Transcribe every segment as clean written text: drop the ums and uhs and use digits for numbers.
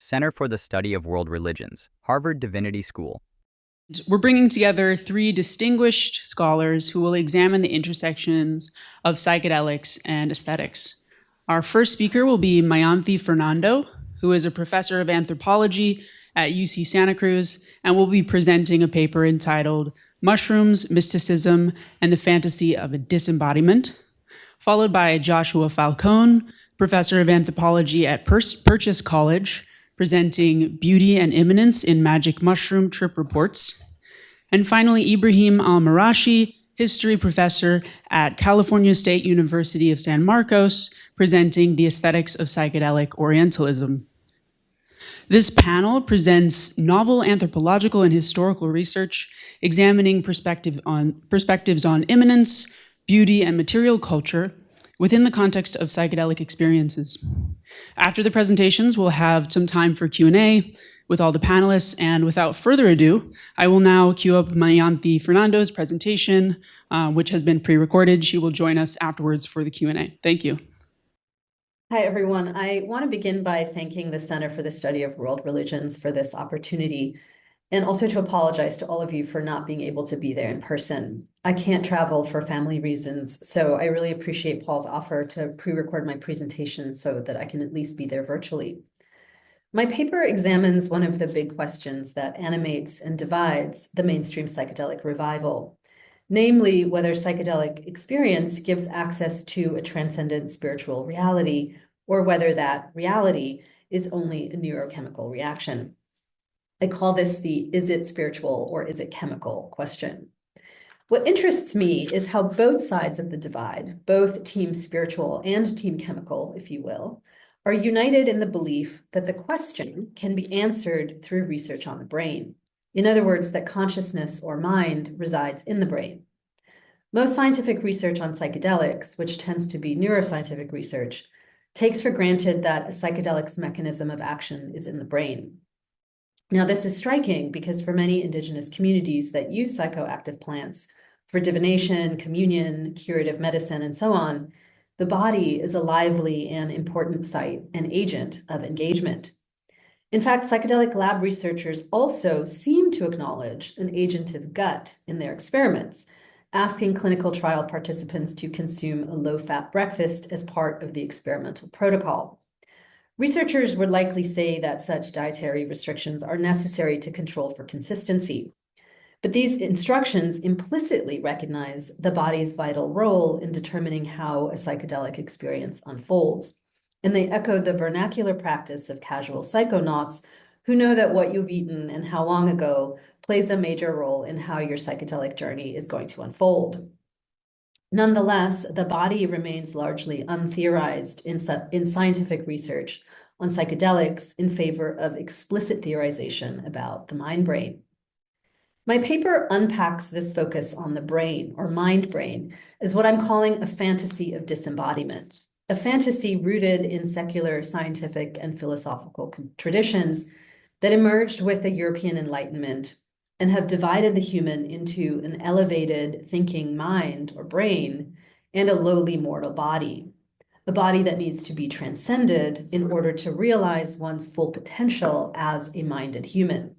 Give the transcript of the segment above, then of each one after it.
Center for the Study of World Religions, Harvard Divinity School. We're bringing together three distinguished scholars who will examine the intersections of psychedelics and aesthetics. Our first speaker will be Mayanthi Fernando, who is a professor of anthropology at UC Santa Cruz and will be presenting a paper entitled Mushrooms, Mysticism, and the Fantasy of a Disembodiment, followed by Joshua Falcon, professor of anthropology at Purchase College, presenting Beauty and Immanence in Magic Mushroom Trip Reports. And finally, Ibrahim Al-Marashi, history professor at California State University of San Marcos, presenting the aesthetics of psychedelic Orientalism. This panel presents novel anthropological and historical research examining perspectives on immanence, beauty, and material culture within the context of psychedelic experiences. After the presentations, we'll have some time for Q&A with all the panelists, and without further ado, I will now cue up Mayanthi Fernando's presentation, which has been pre-recorded. She will join us afterwards for the Q&A. Thank you. Hi, everyone. I want to begin by thanking the Center for the Study of World Religions for this opportunity, and also to apologize to all of you for not being able to be there in person. I can't travel for family reasons, so I really appreciate Paul's offer to pre-record my presentation so that I can at least be there virtually. My paper examines one of the big questions that animates and divides the mainstream psychedelic revival, namely whether psychedelic experience gives access to a transcendent spiritual reality, or whether that reality is only a neurochemical reaction. I call this the is it spiritual or is it chemical question. What interests me is how both sides of the divide, both team spiritual and team chemical, if you will, are united in the belief that the question can be answered through research on the brain. In other words, that consciousness or mind resides in the brain. Most scientific research on psychedelics, which tends to be neuroscientific research, takes for granted that a psychedelic's mechanism of action is in the brain. Now, this is striking because for many indigenous communities that use psychoactive plants for divination, communion, curative medicine, and so on, the body is a lively and important site and agent of engagement. In fact, psychedelic lab researchers also seem to acknowledge an agent of gut in their experiments, asking clinical trial participants to consume a low-fat breakfast as part of the experimental protocol. Researchers would likely say that such dietary restrictions are necessary to control for consistency. But these instructions implicitly recognize the body's vital role in determining how a psychedelic experience unfolds. And they echo the vernacular practice of casual psychonauts who know that what you've eaten and how long ago plays a major role in how your psychedelic journey is going to unfold. Nonetheless, the body remains largely untheorized in scientific research on psychedelics in favor of explicit theorization about the mind-brain. My paper unpacks this focus on the brain, or mind-brain, as what I'm calling a fantasy of disembodiment, a fantasy rooted in secular scientific and philosophical traditions that emerged with the European Enlightenment and have divided the human into an elevated thinking mind or brain and a lowly mortal body, a body that needs to be transcended in order to realize one's full potential as a minded human.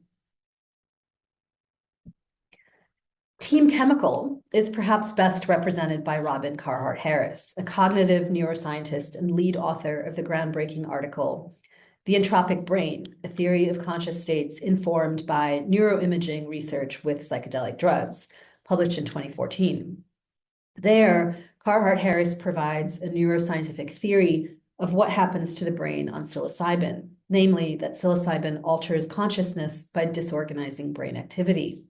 Team chemical is perhaps best represented by Robin Carhart Harris, a cognitive neuroscientist and lead author of the groundbreaking article, The Entropic Brain, a theory of conscious states informed by neuroimaging research with psychedelic drugs, published in 2014. There, Carhart Harris provides a neuroscientific theory of what happens to the brain on psilocybin, namely that psilocybin alters consciousness by disorganizing brain activity.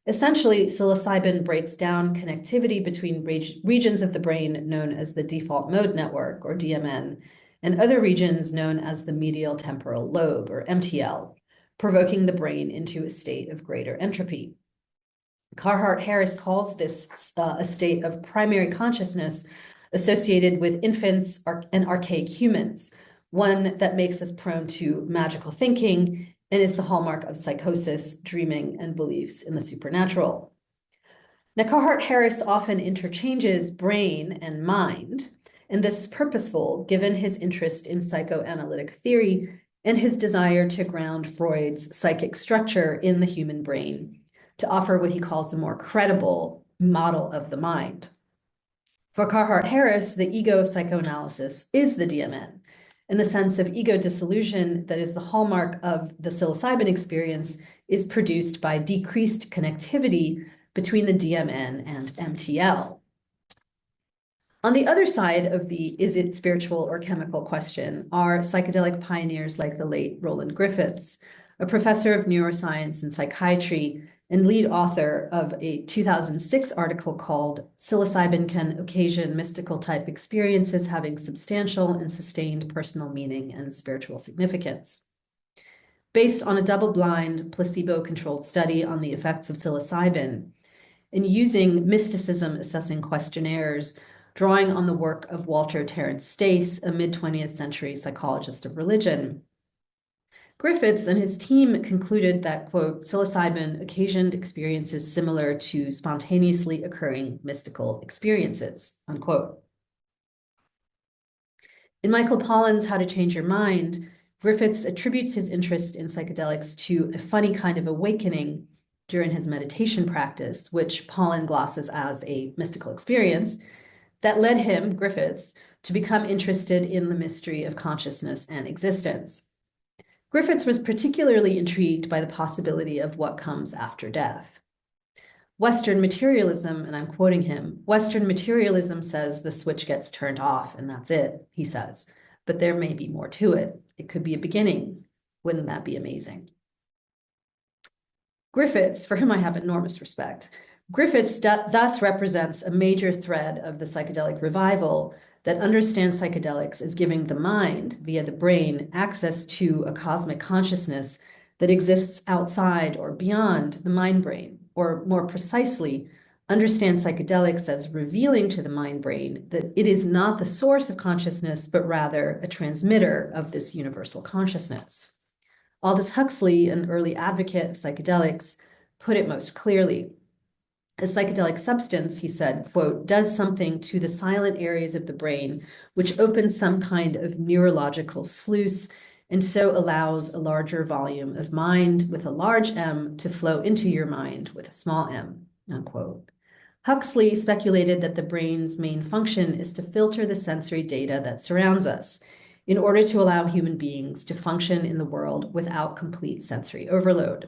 Essentially, psilocybin breaks down connectivity between regions of the brain known as the default mode network, or DMN, and other regions known as the medial temporal lobe, or MTL, provoking the brain into a state of greater entropy. Carhart Harris calls this a state of primary consciousness associated with infants and archaic humans, one that makes us prone to magical thinking and is the hallmark of psychosis, dreaming, and beliefs in the supernatural. Now, Carhart Harris often interchanges brain and mind, and this is purposeful given his interest in psychoanalytic theory and his desire to ground Freud's psychic structure in the human brain to offer what he calls a more credible model of the mind. For Carhart Harris, the ego of psychoanalysis is the DMN, in the sense of ego dissolution that is the hallmark of the psilocybin experience is produced by decreased connectivity between the DMN and MTL. On the other side of the is it spiritual or chemical question are psychedelic pioneers like the late Roland Griffiths, a professor of neuroscience and psychiatry and lead author of a 2006 article called Psilocybin Can Occasion Mystical Type Experiences Having Substantial and Sustained Personal Meaning and Spiritual Significance. Based on a double-blind, placebo-controlled study on the effects of psilocybin and using mysticism assessing questionnaires drawing on the work of Walter Terence Stace, a mid-20th century psychologist of religion, Griffiths and his team concluded that, quote, psilocybin occasioned experiences similar to spontaneously occurring mystical experiences, unquote. In Michael Pollan's How to Change Your Mind, Griffiths attributes his interest in psychedelics to a funny kind of awakening during his meditation practice, which Pollan glosses as a mystical experience, that led him, Griffiths, to become interested in the mystery of consciousness and existence. Griffiths was particularly intrigued by the possibility of what comes after death. Western materialism, and I'm quoting him, Western materialism says the switch gets turned off and that's it, he says, but there may be more to it. It could be a beginning. Wouldn't that be amazing? Griffiths, for whom I have enormous respect, Griffiths thus represents a major thread of the psychedelic revival that understands psychedelics as giving the mind, via the brain, access to a cosmic consciousness that exists outside or beyond the mind-brain, or more precisely, understands psychedelics as revealing to the mind-brain that it is not the source of consciousness, but rather a transmitter of this universal consciousness. Aldous Huxley, an early advocate of psychedelics, put it most clearly. A psychedelic substance, he said, quote, does something to the silent areas of the brain, which opens some kind of neurological sluice, and so allows a larger volume of mind with a large M to flow into your mind with a small m, unquote. Huxley speculated that the brain's main function is to filter the sensory data that surrounds us in order to allow human beings to function in the world without complete sensory overload.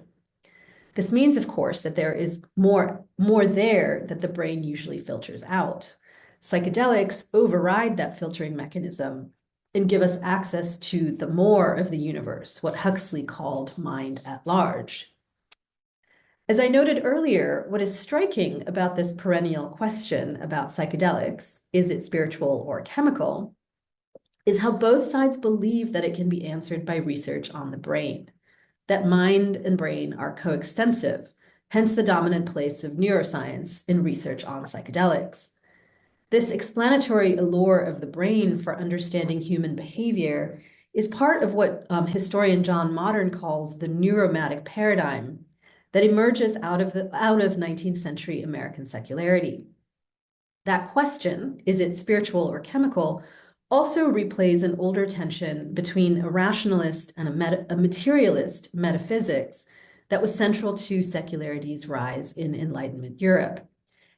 This means, of course, that there is more there that the brain usually filters out. Psychedelics override that filtering mechanism and give us access to the more of the universe, what Huxley called mind at large. As I noted earlier, what is striking about this perennial question about psychedelics, is it spiritual or chemical, is how both sides believe that it can be answered by research on the brain, that mind and brain are coextensive, hence the dominant place of neuroscience in research on psychedelics. This explanatory allure of the brain for understanding human behavior is part of what historian John Modern calls the neuromatic paradigm that emerges out of 19th century American secularity. That question, is it spiritual or chemical, also replays an older tension between a rationalist and a materialist metaphysics that was central to secularity's rise in Enlightenment Europe.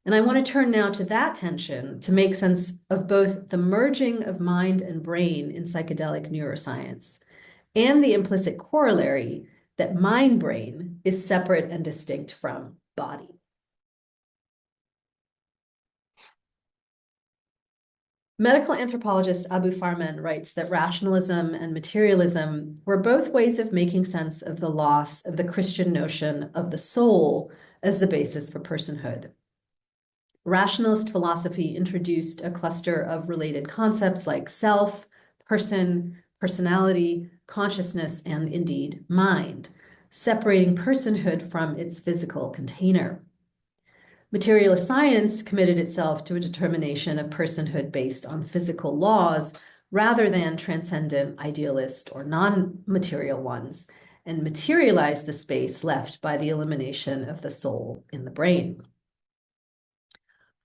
And I want to turn now to that tension to make sense of both the merging of mind and brain in psychedelic neuroscience and the implicit corollary that mind-brain is separate and distinct from body. Medical anthropologist Abu Farman writes that rationalism and materialism were both ways of making sense of the loss of the Christian notion of the soul as the basis for personhood. Rationalist philosophy introduced a cluster of related concepts like self, person, personality, consciousness, and indeed mind, separating personhood from its physical container. Materialist science committed itself to a determination of personhood based on physical laws rather than transcendent, idealist, or non-material ones, and materialized the space left by the elimination of the soul in the brain.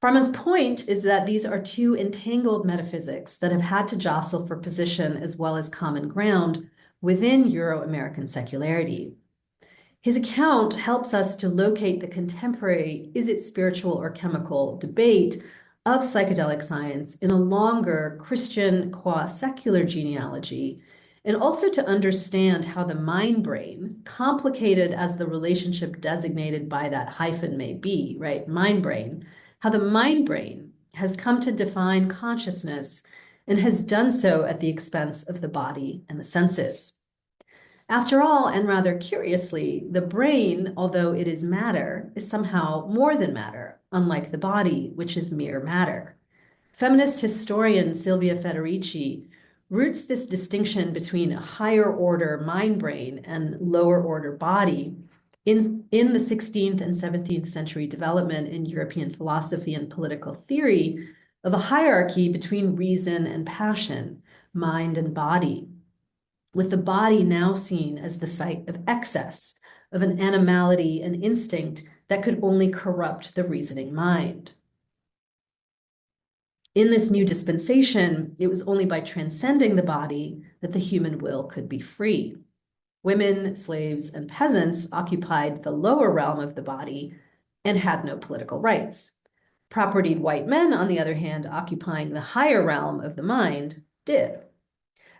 Farman's point is that these are two entangled metaphysics that have had to jostle for position as well as common ground within Euro-American secularity. His account helps us to locate the contemporary is it spiritual or chemical debate of psychedelic science in a longer Christian qua secular genealogy, and also to understand how the mind-brain, complicated as the relationship designated by that hyphen may be, right, mind-brain, how the mind-brain has come to define consciousness and has done so at the expense of the body and the senses. After all, and rather curiously, the brain, although it is matter, is somehow more than matter, unlike the body, which is mere matter. Feminist historian Silvia Federici roots this distinction between a higher order mind brain and lower order body in the 16th and 17th century development in European philosophy and political theory of a hierarchy between reason and passion, mind and body, with the body now seen as the site of excess, of an animality and instinct that could only corrupt the reasoning mind. In this new dispensation, it was only by transcending the body that the human will could be free. Women, slaves, and peasants occupied the lower realm of the body and had no political rights. Propertied white men, on the other hand, occupying the higher realm of the mind, did.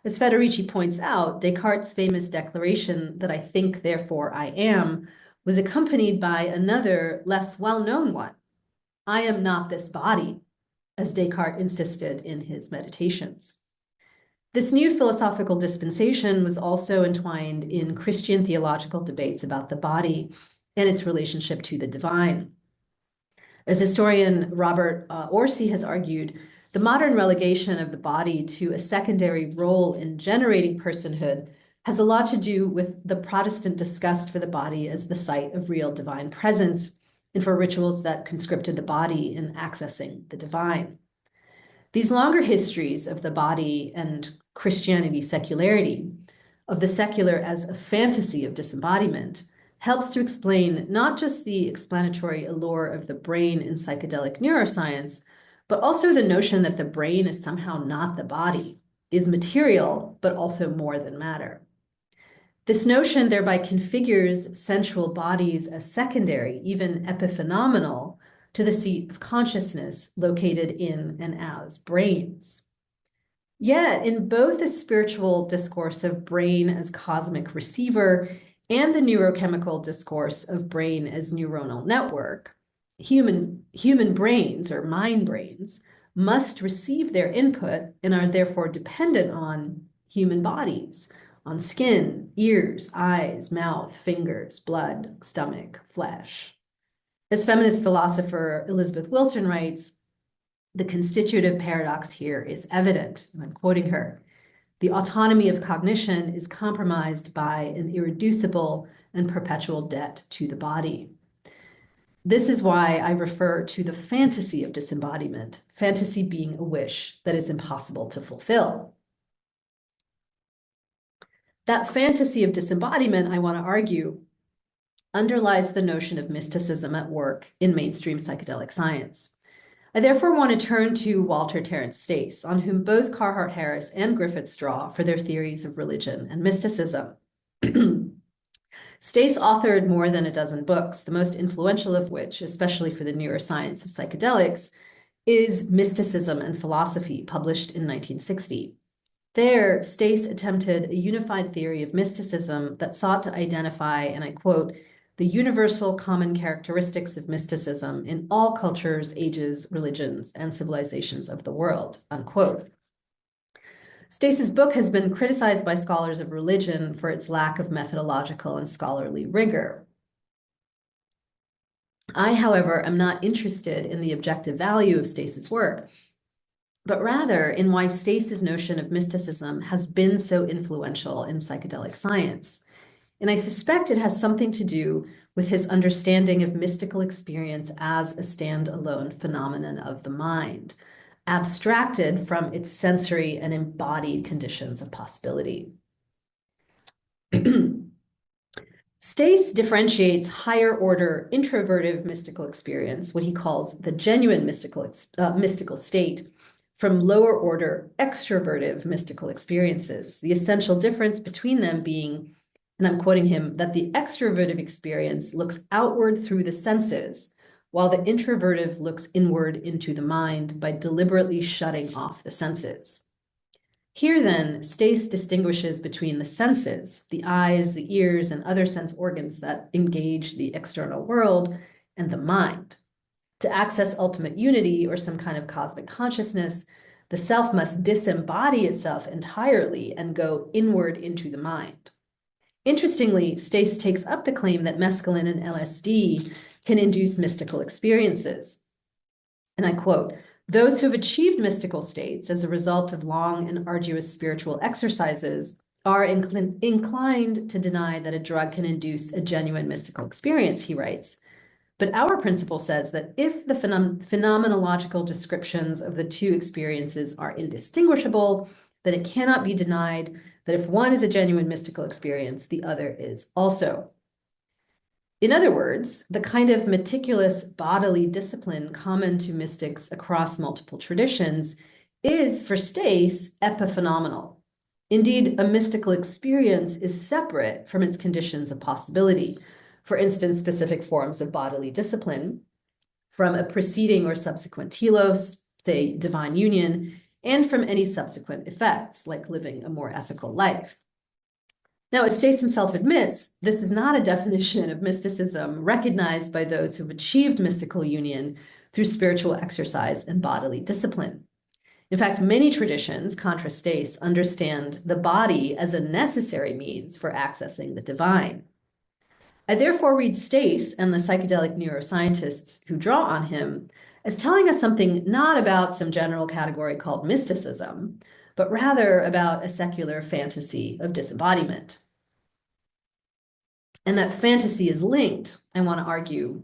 As Federici points out, Descartes' famous declaration that I think, therefore I am, was accompanied by another, less well-known one. I am not this body, as Descartes insisted in his Meditations. This new philosophical dispensation was also entwined in Christian theological debates about the body and its relationship to the divine. As historian Robert Orsi has argued, the modern relegation of the body to a secondary role in generating personhood has a lot to do with the Protestant disgust for the body as the site of real divine presence and for rituals that conscripted the body in accessing the divine. These longer histories of the body and Christianity secularity, of the secular as a fantasy of disembodiment, helps to explain not just the explanatory allure of the brain in psychedelic neuroscience, but also the notion that the brain is somehow not the body, is material, but also more than matter. This notion thereby configures sensual bodies as secondary, even epiphenomenal, to the seat of consciousness located in and as brains. Yet, in both the spiritual discourse of brain as cosmic receiver and the neurochemical discourse of brain as neuronal network, human brains, or mind brains, must receive their input and are therefore dependent on human bodies, on skin, ears, eyes, mouth, fingers, blood, stomach, flesh. As feminist philosopher Elizabeth Wilson writes, the constitutive paradox here is evident, and I'm quoting her. The autonomy of cognition is compromised by an irreducible and perpetual debt to the body. This is why I refer to the fantasy of disembodiment, fantasy being a wish that is impossible to fulfill. That fantasy of disembodiment, I want to argue, underlies the notion of mysticism at work in mainstream psychedelic science. I therefore want to turn to Walter Terence Stace, on whom both Carhart Harris and Griffiths draw for their theories of religion and mysticism. Stace authored more than a dozen books, the most influential of which, especially for the neuroscience of psychedelics, is Mysticism and Philosophy, published in 1960. There, Stace attempted a unified theory of mysticism that sought to identify, and I quote, the universal common characteristics of mysticism in all cultures, ages, religions, and civilizations of the world, unquote. Stace's book has been criticized by scholars of religion for its lack of methodological and scholarly rigor. I, however, am not interested in the objective value of Stace's work, but rather in why Stace's notion of mysticism has been so influential in psychedelic science. And I suspect it has something to do with his understanding of mystical experience as a standalone phenomenon of the mind, abstracted from its sensory and embodied conditions of possibility. Stace differentiates higher order introvertive mystical experience, what he calls the genuine mystical state, from lower order extrovertive mystical experiences, the essential difference between them being, and I'm quoting him, that the extrovertive experience looks outward through the senses, while the introvertive looks inward into the mind by deliberately shutting off the senses. Here then, Stace distinguishes between the senses, the eyes, the ears, and other sense organs that engage the external world, and the mind. To access ultimate unity or some kind of cosmic consciousness, the self must disembody itself entirely and go inward into the mind. Interestingly, Stace takes up the claim that mescaline and LSD can induce mystical experiences. And I quote, "Those who have achieved mystical states as a result of long and arduous spiritual exercises are inclined to deny that a drug can induce a genuine mystical experience," he writes. But our principle says that if the phenomenological descriptions of the two experiences are indistinguishable, then it cannot be denied that if one is a genuine mystical experience, the other is also. In other words, the kind of meticulous bodily discipline common to mystics across multiple traditions is, for Stace, epiphenomenal. Indeed, a mystical experience is separate from its conditions of possibility. For instance, specific forms of bodily discipline from a preceding or subsequent telos, say divine union, and from any subsequent effects, like living a more ethical life. Now, as Stace himself admits, this is not a definition of mysticism recognized by those who've achieved mystical union through spiritual exercise and bodily discipline. In fact, many traditions, contra Stace, understand the body as a necessary means for accessing the divine. I therefore read Stace and the psychedelic neuroscientists who draw on him as telling us something not about some general category called mysticism, but rather about a secular fantasy of disembodiment. And that fantasy is linked, I want to argue,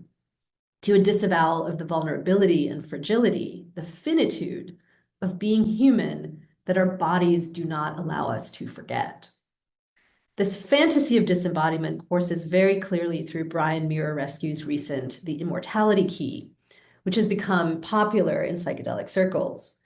to a disavowal of the vulnerability and fragility, the finitude of being human that our bodies do not allow us to forget. This fantasy of disembodiment courses very clearly through Brian Murarescu's recent The Immortality Key, which has become popular in psychedelic circles.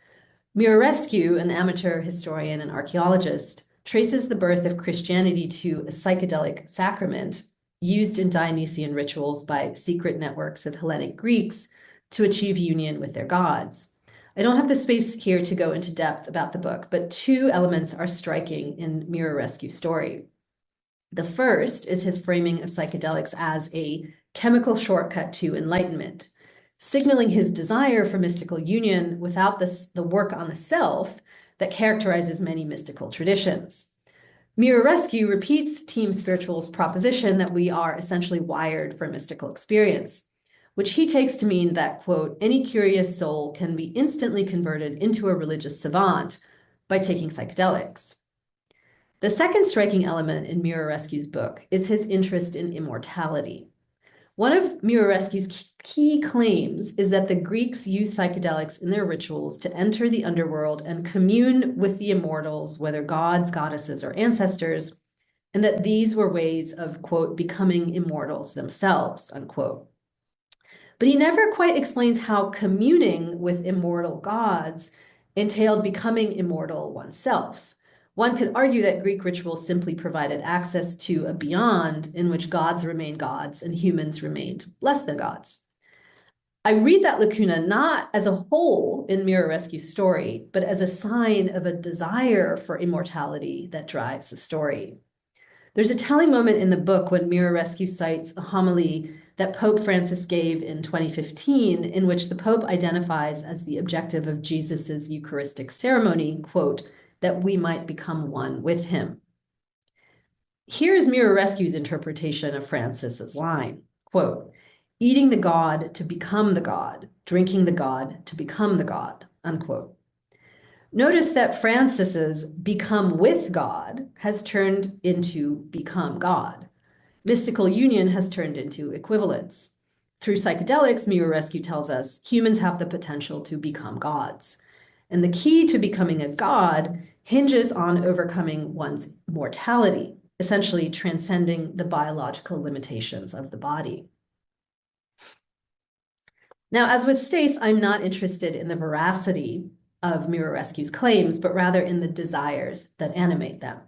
Murarescu, an amateur historian and archaeologist, traces the birth of Christianity to a psychedelic sacrament used in Dionysian rituals by secret networks of Hellenic Greeks to achieve union with their gods. I don't have the space here to go into depth about the book, but two elements are striking in Murarescu's story. The first is his framing of psychedelics as a chemical shortcut to enlightenment, signaling his desire for mystical union without the work on the self that characterizes many mystical traditions. Murarescu repeats Team Spiritual's proposition that we are essentially wired for mystical experience, which he takes to mean that, quote, any curious soul can be instantly converted into a religious savant by taking psychedelics. The second striking element in Murarescu's book is his interest in immortality. One of Murarescu's key claims is that the Greeks used psychedelics in their rituals to enter the underworld and commune with the immortals, whether gods, goddesses, or ancestors, and that these were ways of, quote, becoming immortals themselves, unquote. But he never quite explains how communing with immortal gods entailed becoming immortal oneself. One could argue that Greek rituals simply provided access to a beyond in which gods remained gods and humans remained less than gods. I read that lacuna not as a whole in Murarescu's story, but as a sign of a desire for immortality that drives the story. There's a telling moment in the book when Murarescu cites a homily that Pope Francis gave in 2015, in which the Pope identifies as the objective of Jesus's Eucharistic ceremony, quote, that we might become one with him. Here is Murarescu's interpretation of Francis's line, quote, eating the God to become the God, drinking the God to become the God, unquote. Notice that Francis's become with God has turned into become God. Mystical union has turned into equivalence. Through psychedelics, Murarescu tells us humans have the potential to become gods. And the key to becoming a god hinges on overcoming one's mortality, essentially transcending the biological limitations of the body. Now, as with Stace, I'm not interested in the veracity of Mirror Rescue's claims, but rather in the desires that animate them.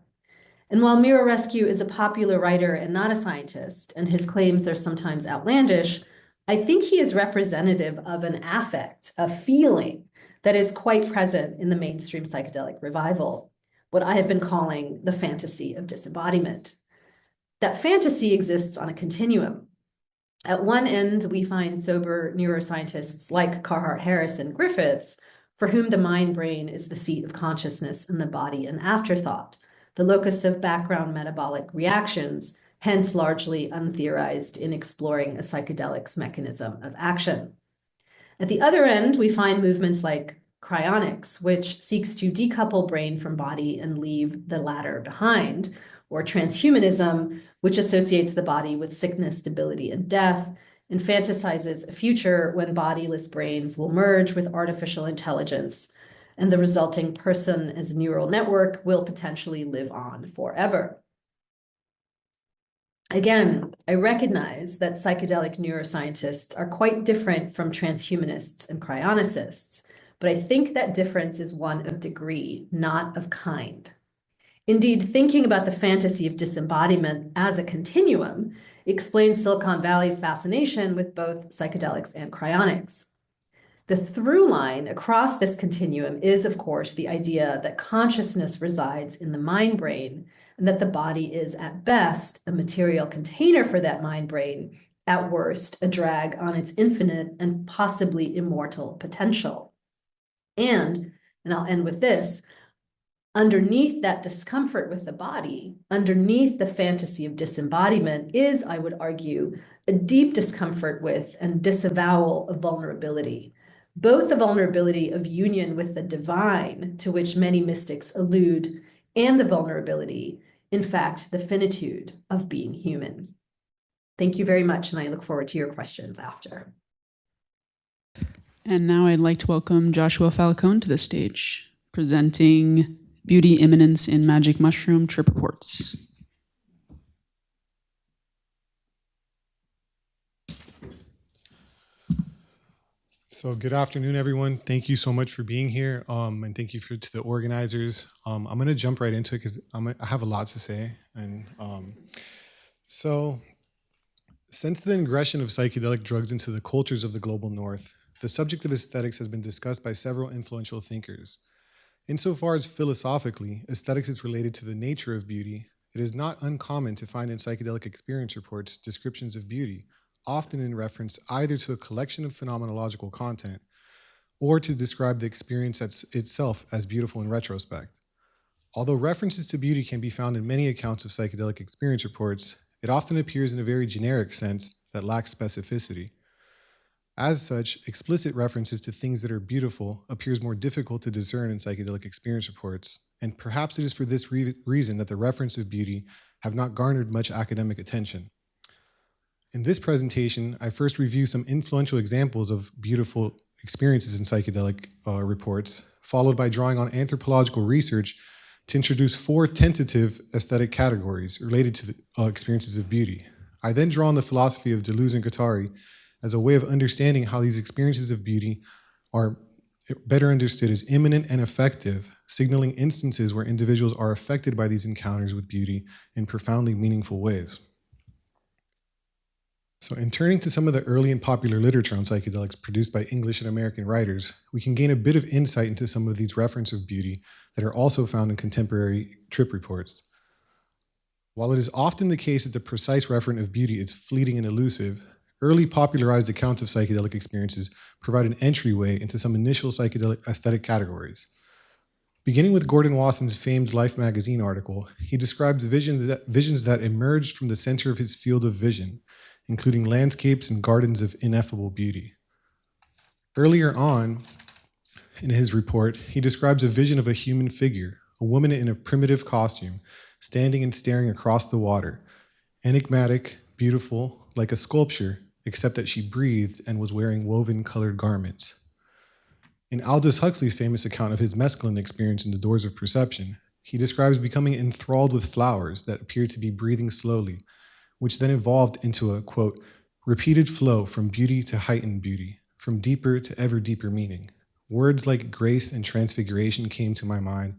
And while Mirror Rescue is a popular writer and not a scientist, and his claims are sometimes outlandish, I think he is representative of an affect, a feeling that is quite present in the mainstream psychedelic revival, what I have been calling the fantasy of disembodiment. That fantasy exists on a continuum. At one end, we find sober neuroscientists like Carhart Harris and Griffiths, for whom the mind-brain is the seat of consciousness and the body an afterthought, the locus of background metabolic reactions, hence largely untheorized in exploring a psychedelic's mechanism of action. At the other end, we find movements like cryonics, which seeks to decouple brain from body and leave the latter behind, or transhumanism, which associates the body with sickness, debility, and death, and fantasizes a future when bodiless brains will merge with artificial intelligence, and the resulting person as neural network will potentially live on forever. Again, I recognize that psychedelic neuroscientists are quite different from transhumanists and cryonicists, but I think that difference is one of degree, not of kind. Indeed, thinking about the fantasy of disembodiment as a continuum explains Silicon Valley's fascination with both psychedelics and cryonics. The through line across this continuum is, of course, the idea that consciousness resides in the mind-brain and that the body is, at best, a material container for that mind-brain, at worst, a drag on its infinite and possibly immortal potential. And I'll end with this, underneath that discomfort with the body, underneath the fantasy of disembodiment is, I would argue, a deep discomfort with and disavowal of vulnerability, both the vulnerability of union with the divine, to which many mystics allude, and the vulnerability, in fact, the finitude of being human. Thank you very much, and I look forward to your questions after. And now I'd like to welcome Joshua Falcon to the stage, presenting Beauty, Immanence in Magic Mushroom Trip Reports. So good afternoon, everyone. Thank you so much for being here, and thank you to the organizers. I'm going to jump right into it because I have a lot to say. And so since the ingression of psychedelic drugs into the cultures of the global north, the subject of aesthetics has been discussed by several influential thinkers. Insofar as philosophically, aesthetics is related to the nature of beauty, it is not uncommon to find in psychedelic experience reports descriptions of beauty, often in reference either to a collection of phenomenological content or to describe the experience itself as beautiful in retrospect. Although references to beauty can be found in many accounts of psychedelic experience reports, it often appears in a very generic sense that lacks specificity. As such, explicit references to things that are beautiful appears more difficult to discern in psychedelic experience reports, and perhaps it is for this reason that the reference of beauty have not garnered much academic attention. In this presentation, I first review some influential examples of beautiful experiences in psychedelic reports, followed by drawing on anthropological research to introduce 4 tentative aesthetic categories related to the experiences of beauty. I then draw on the philosophy of Deleuze and Guattari as a way of understanding how these experiences of beauty are better understood as immanent and effective, signaling instances where individuals are affected by these encounters with beauty in profoundly meaningful ways. So in turning to some of the early and popular literature on psychedelics produced by English and American writers, we can gain a bit of insight into some of these references of beauty that are also found in contemporary trip reports. While it is often the case that the precise referent of beauty is fleeting and elusive, early popularized accounts of psychedelic experiences provide an entryway into some initial psychedelic aesthetic categories. Beginning with Gordon Wasson's famed Life magazine article, he describes visions that emerged from the center of his field of vision, including landscapes and gardens of ineffable beauty. Earlier on in his report, he describes a vision of a human figure, a woman in a primitive costume, standing and staring across the water, enigmatic, beautiful, like a sculpture, except that she breathed and was wearing woven colored garments. In Aldous Huxley's famous account of his mescaline experience in The Doors of Perception, he describes becoming enthralled with flowers that appeared to be breathing slowly, which then evolved into a, quote, repeated flow from beauty to heightened beauty, from deeper to ever deeper meaning, Words like grace and transfiguration came to my mind,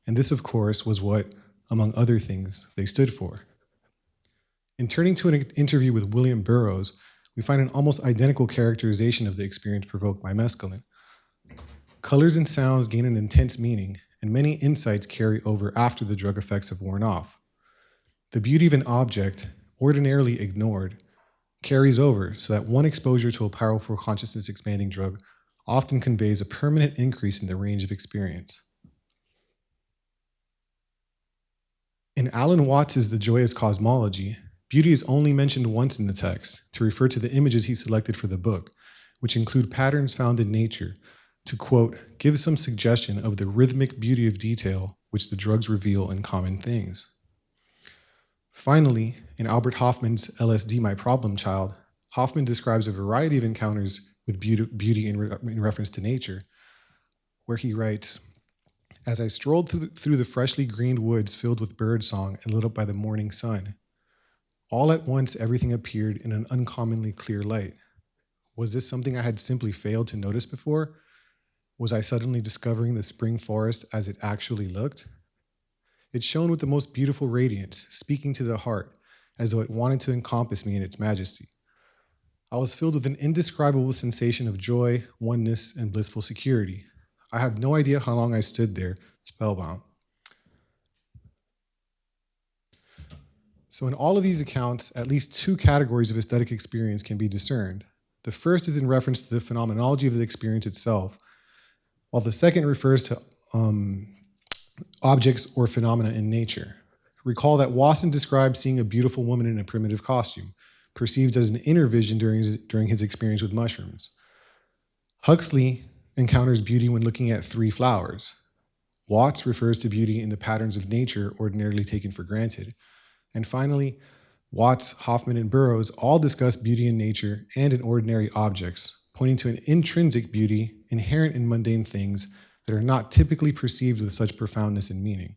and this, of course, was what, among other things, they stood for. In turning to an interview with William Burroughs, we find an almost identical characterization of the experience provoked by mescaline. Colors and sounds gain an intense meaning, and many insights carry over after the drug effects have worn off. The beauty of an object, ordinarily ignored, carries over so that one exposure to a powerful consciousness-expanding drug often conveys a permanent increase in the range of experience. In Alan Watts's The Joyous Cosmology, beauty is only mentioned once in the text to refer to the images he selected for the book, which include patterns found in nature, to, quote, give some suggestion of the rhythmic beauty of detail which the drugs reveal in common things. Finally, in Albert Hoffman's LSD, My Problem Child, Hoffman describes a variety of encounters with beauty in reference to nature, where he writes, as I strolled through the freshly greened woods filled with birdsong and lit up by the morning sun, all at once everything appeared in an uncommonly clear light. Was this something I had simply failed to notice before? Was I suddenly discovering the spring forest as it actually looked? It shone with the most beautiful radiance, speaking to the heart, as though it wanted to encompass me in its majesty. I was filled with an indescribable sensation of joy, oneness, and blissful security. I have no idea how long I stood there, spellbound. So in all of these accounts, at least two categories of aesthetic experience can be discerned. The first is in reference to the phenomenology of the experience itself, while the second refers to objects or phenomena in nature. Recall that Wasson described seeing a beautiful woman in a primitive costume, perceived as an inner vision during his experience with mushrooms. Huxley encounters beauty when looking at 3 flowers. Watts refers to beauty in the patterns of nature ordinarily taken for granted. And finally, Watts, Hoffman, and Burroughs all discuss beauty in nature and in ordinary objects, pointing to an intrinsic beauty inherent in mundane things that are not typically perceived with such profoundness and meaning.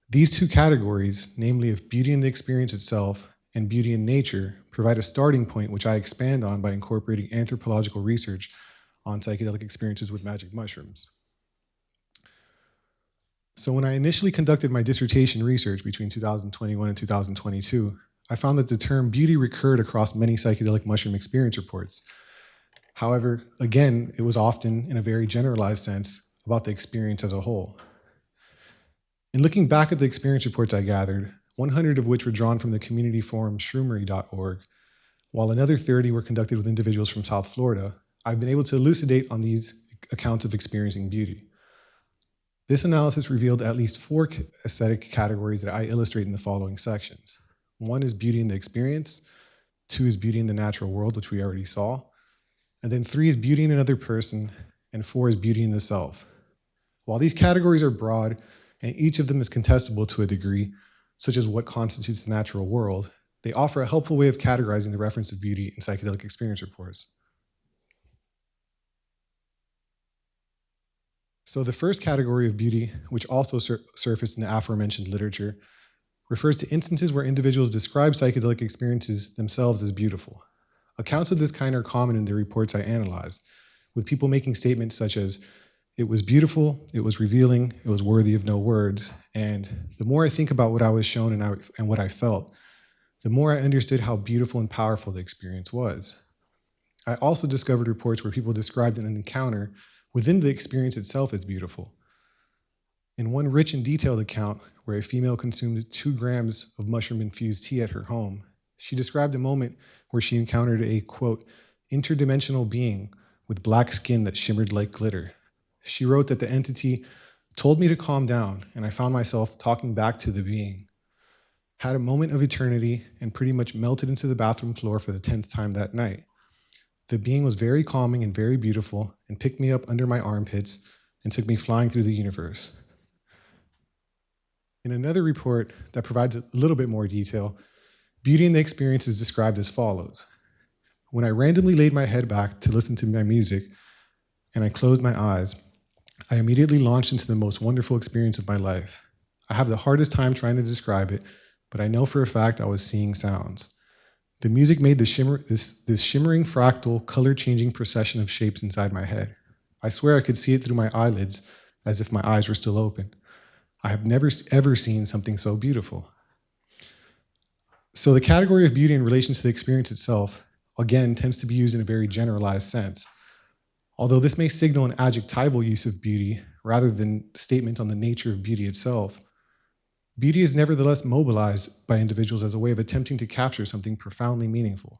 These two categories, namely of beauty in the experience itself and beauty in nature, provide a starting point which I expand on by incorporating anthropological research on psychedelic experiences with magic mushrooms. So when I initially conducted my dissertation research between 2021 and 2022, I found that the term beauty recurred across many psychedelic mushroom experience reports. However, again, it was often in a very generalized sense about the experience as a whole. In looking back at the experience reports I gathered, 100 of which were drawn from the community forum shroomery.org, while another 30 were conducted with individuals from South Florida, I've been able to elucidate on these accounts of experiencing beauty. This analysis revealed at least 4 aesthetic categories that I illustrate in the following sections. 1 is beauty in the experience, 2 is beauty in the natural world, which we already saw, and then 3 is beauty in another person, and 4 is beauty in the self. While these categories are broad, and each of them is contestable to a degree, such as what constitutes the natural world, they offer a helpful way of categorizing the reference of beauty in psychedelic experience reports. So the first category of beauty, which also surfaced in the aforementioned literature, refers to instances where individuals describe psychedelic experiences themselves as beautiful. Accounts of this kind are common in the reports I analyzed, with people making statements such as, it was beautiful, it was revealing, it was worthy of no words, and the more I think about what I was shown and what I felt, the more I understood how beautiful and powerful the experience was. I also discovered reports where people described an encounter within the experience itself as beautiful. In one rich and detailed account, where a female consumed 2 grams of mushroom-infused tea at her home, she described a moment where she encountered a, quote, interdimensional being with black skin that shimmered like glitter. She wrote that the entity told me to calm down, and I found myself talking back to the being. Had a moment of eternity and pretty much melted into the bathroom floor for the 10th time that night. The being was very calming and very beautiful and picked me up under my armpits and took me flying through the universe. In another report that provides a little bit more detail, beauty in the experience is described as follows. When I randomly laid my head back to listen to my music and I closed my eyes, I immediately launched into the most wonderful experience of my life. I have the hardest time trying to describe it, but I know for a fact I was seeing sounds. The music made this shimmering fractal, color-changing procession of shapes inside my head. I swear I could see it through my eyelids as if my eyes were still open. I have never ever seen something so beautiful. So the category of beauty in relation to the experience itself, again, tends to be used in a very generalized sense. Although this may signal an adjectival use of beauty rather than statement on the nature of beauty itself, beauty is nevertheless mobilized by individuals as a way of attempting to capture something profoundly meaningful.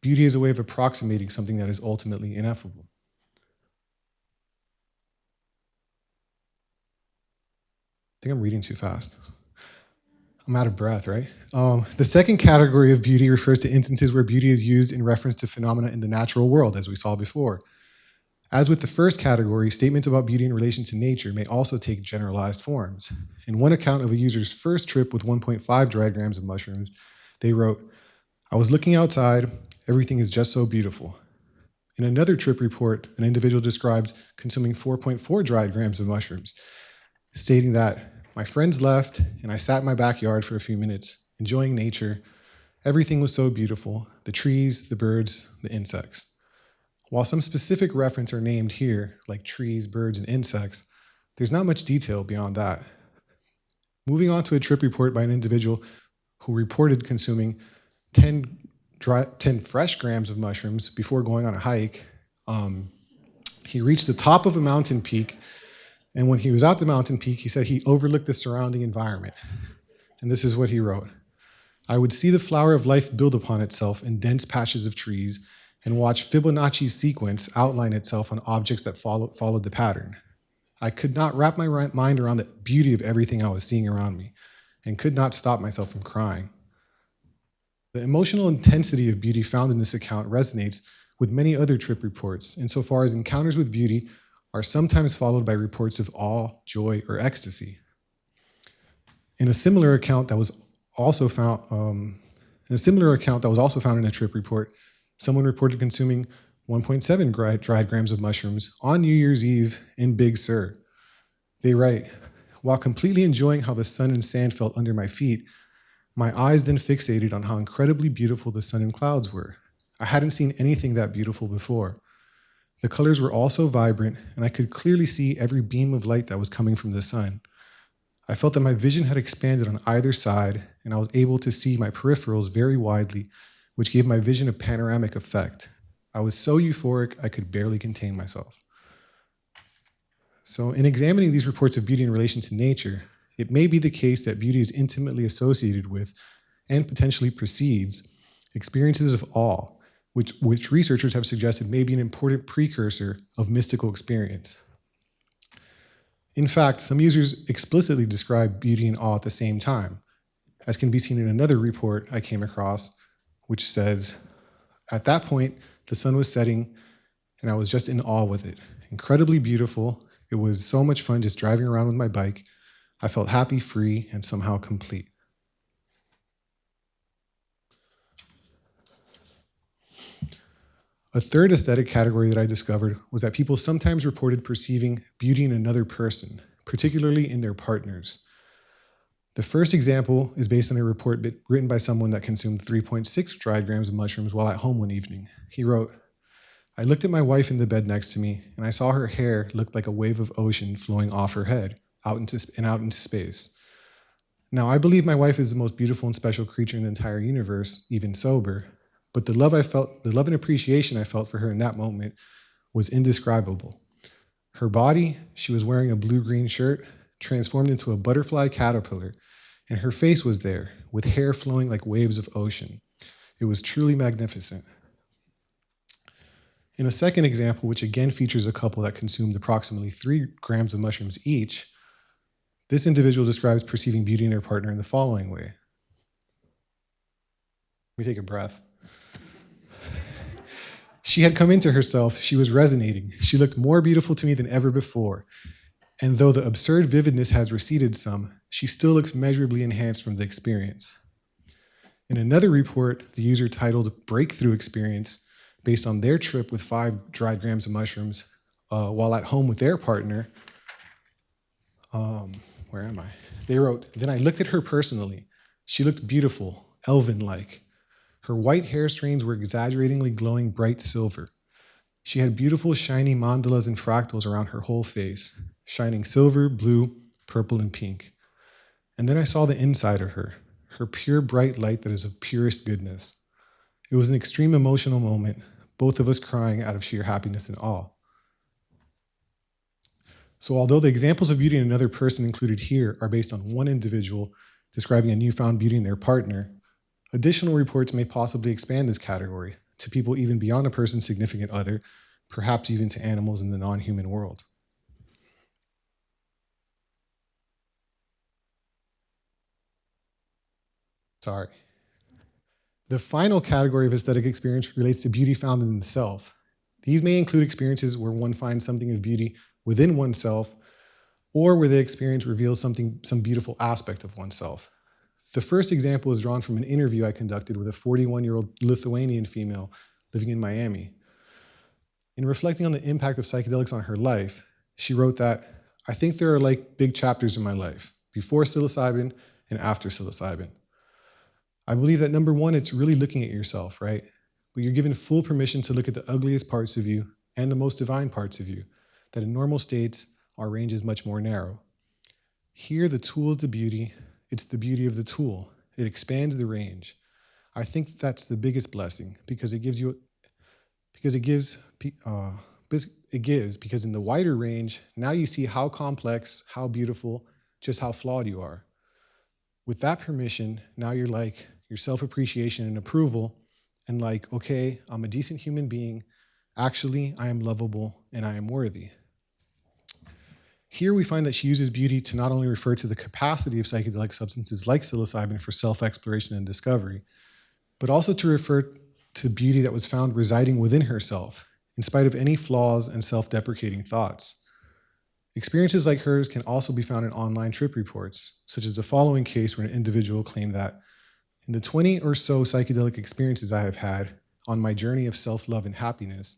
Beauty is a way of approximating something that is ultimately ineffable. I think I'm reading too fast. I'm out of breath, right? The second category of beauty refers to instances where beauty is used in reference to phenomena in the natural world, as we saw before. As with the first category, statements about beauty in relation to nature may also take generalized forms. In one account of a user's first trip with 1.5 dried grams of mushrooms, they wrote, "I was looking outside, everything is just so beautiful." In another trip report, an individual described consuming 4.4 dried grams of mushrooms, stating that, "My friends left and I sat in my backyard for a few minutes, enjoying nature. Everything was so beautiful, the trees, the birds, the insects." While some specific reference are named here, like trees, birds, and insects, there's not much detail beyond that. Moving on to a trip report by an individual who reported consuming 10 fresh grams of mushrooms before going on a hike. He reached the top of a mountain peak, and when he was at the mountain peak, he said he overlooked the surrounding environment. And this is what he wrote: "I would see the flower of life build upon itself in dense patches of trees and watch Fibonacci's sequence outline itself on objects that followed the pattern. I could not wrap my mind around the beauty of everything I was seeing around me and could not stop myself from crying." The emotional intensity of beauty found in this account resonates with many other trip reports, insofar as encounters with beauty are sometimes followed by reports of awe, joy, or ecstasy. In a similar account that was also found in a trip report, someone reported consuming 1.7 dried grams of mushrooms on New Year's Eve in Big Sur. They write, "While completely enjoying how the sun and sand felt under my feet, my eyes then fixated on how incredibly beautiful the sun and clouds were. I hadn't seen anything that beautiful before. The colors were all so vibrant, and I could clearly see every beam of light that was coming from the sun. I felt that my vision had expanded on either side, and I was able to see my peripherals very widely, which gave my vision a panoramic effect. I was so euphoric, I could barely contain myself." So in examining these reports of beauty in relation to nature, it may be the case that beauty is intimately associated with, and potentially precedes, experiences of awe, which researchers have suggested may be an important precursor of mystical experience. In fact, some users explicitly describe beauty and awe at the same time, as can be seen in another report I came across, which says, "At that point, the sun was setting, and I was just in awe with it. Incredibly beautiful. It was so much fun just driving around with my bike. I felt happy, free, and somehow complete." A third aesthetic category that I discovered was that people sometimes reported perceiving beauty in another person, particularly in their partners. The first example is based on a report written by someone that consumed 3.6 dried grams of mushrooms while at home one evening. He wrote, "I looked at my wife in the bed next to me, and I saw her hair look like a wave of ocean flowing off her head out into space. Now, I believe my wife is the most beautiful and special creature in the entire universe, even sober, but the love and appreciation I felt for her in that moment was indescribable. Her body, she was wearing a blue-green shirt, transformed into a butterfly caterpillar, and her face was there, with hair flowing like waves of ocean. It was truly magnificent." In a second example, which again features a couple that consumed approximately 3 grams of mushrooms each, this individual describes perceiving beauty in their partner in the following way. Let me take a breath. "She had come into herself. She was resonating. She looked more beautiful to me than ever before. And though the absurd vividness has receded some, she still looks measurably enhanced from the experience." In another report, the user titled "Breakthrough Experience," based on their trip with 5 dried grams of mushrooms while at home with their partner, where am I? They wrote, "Then I looked at her personally. She looked beautiful, elven-like. Her white hair strands were exaggeratingly glowing bright silver. She had beautiful, shiny mandalas and fractals around her whole face, shining silver, blue, purple, and pink. And then I saw the inside of her pure, bright light that is of purest goodness. It was an extreme emotional moment, both of us crying out of sheer happiness and awe. So although the examples of beauty in another person included here are based on one individual describing a newfound beauty in their partner, additional reports may possibly expand this category to people even beyond a person's significant other, perhaps even to animals in the non-human world. Sorry. The final category of aesthetic experience relates to beauty found in the self. These may include experiences where one finds something of beauty within oneself, or where the experience reveals some beautiful aspect of oneself. The first example is drawn from an interview I conducted with a 41-year-old Lithuanian female living in Miami. In reflecting on the impact of psychedelics on her life, she wrote that, "I think there are like big chapters in my life, before psilocybin and after psilocybin. I believe that number one, it's really looking at yourself, right? But you're given full permission to look at the ugliest parts of you and the most divine parts of you, that in normal states, our range is much more narrow. Here, the tool is the beauty. It's the beauty of the tool. It expands the range. I think that's the biggest blessing because because in the wider range, now you see how complex, how beautiful, just how flawed you are. With that permission, now you're like your self-appreciation and approval and like, okay, I'm a decent human being. Actually, I am lovable and I am worthy." Here we find that she uses beauty to not only refer to the capacity of psychedelic substances like psilocybin for self-exploration and discovery, but also to refer to beauty that was found residing within herself, in spite of any flaws and self-deprecating thoughts. Experiences like hers can also be found in online trip reports, such as the following case where an individual claimed that, "In the 20 or so psychedelic experiences I have had on my journey of self-love and happiness,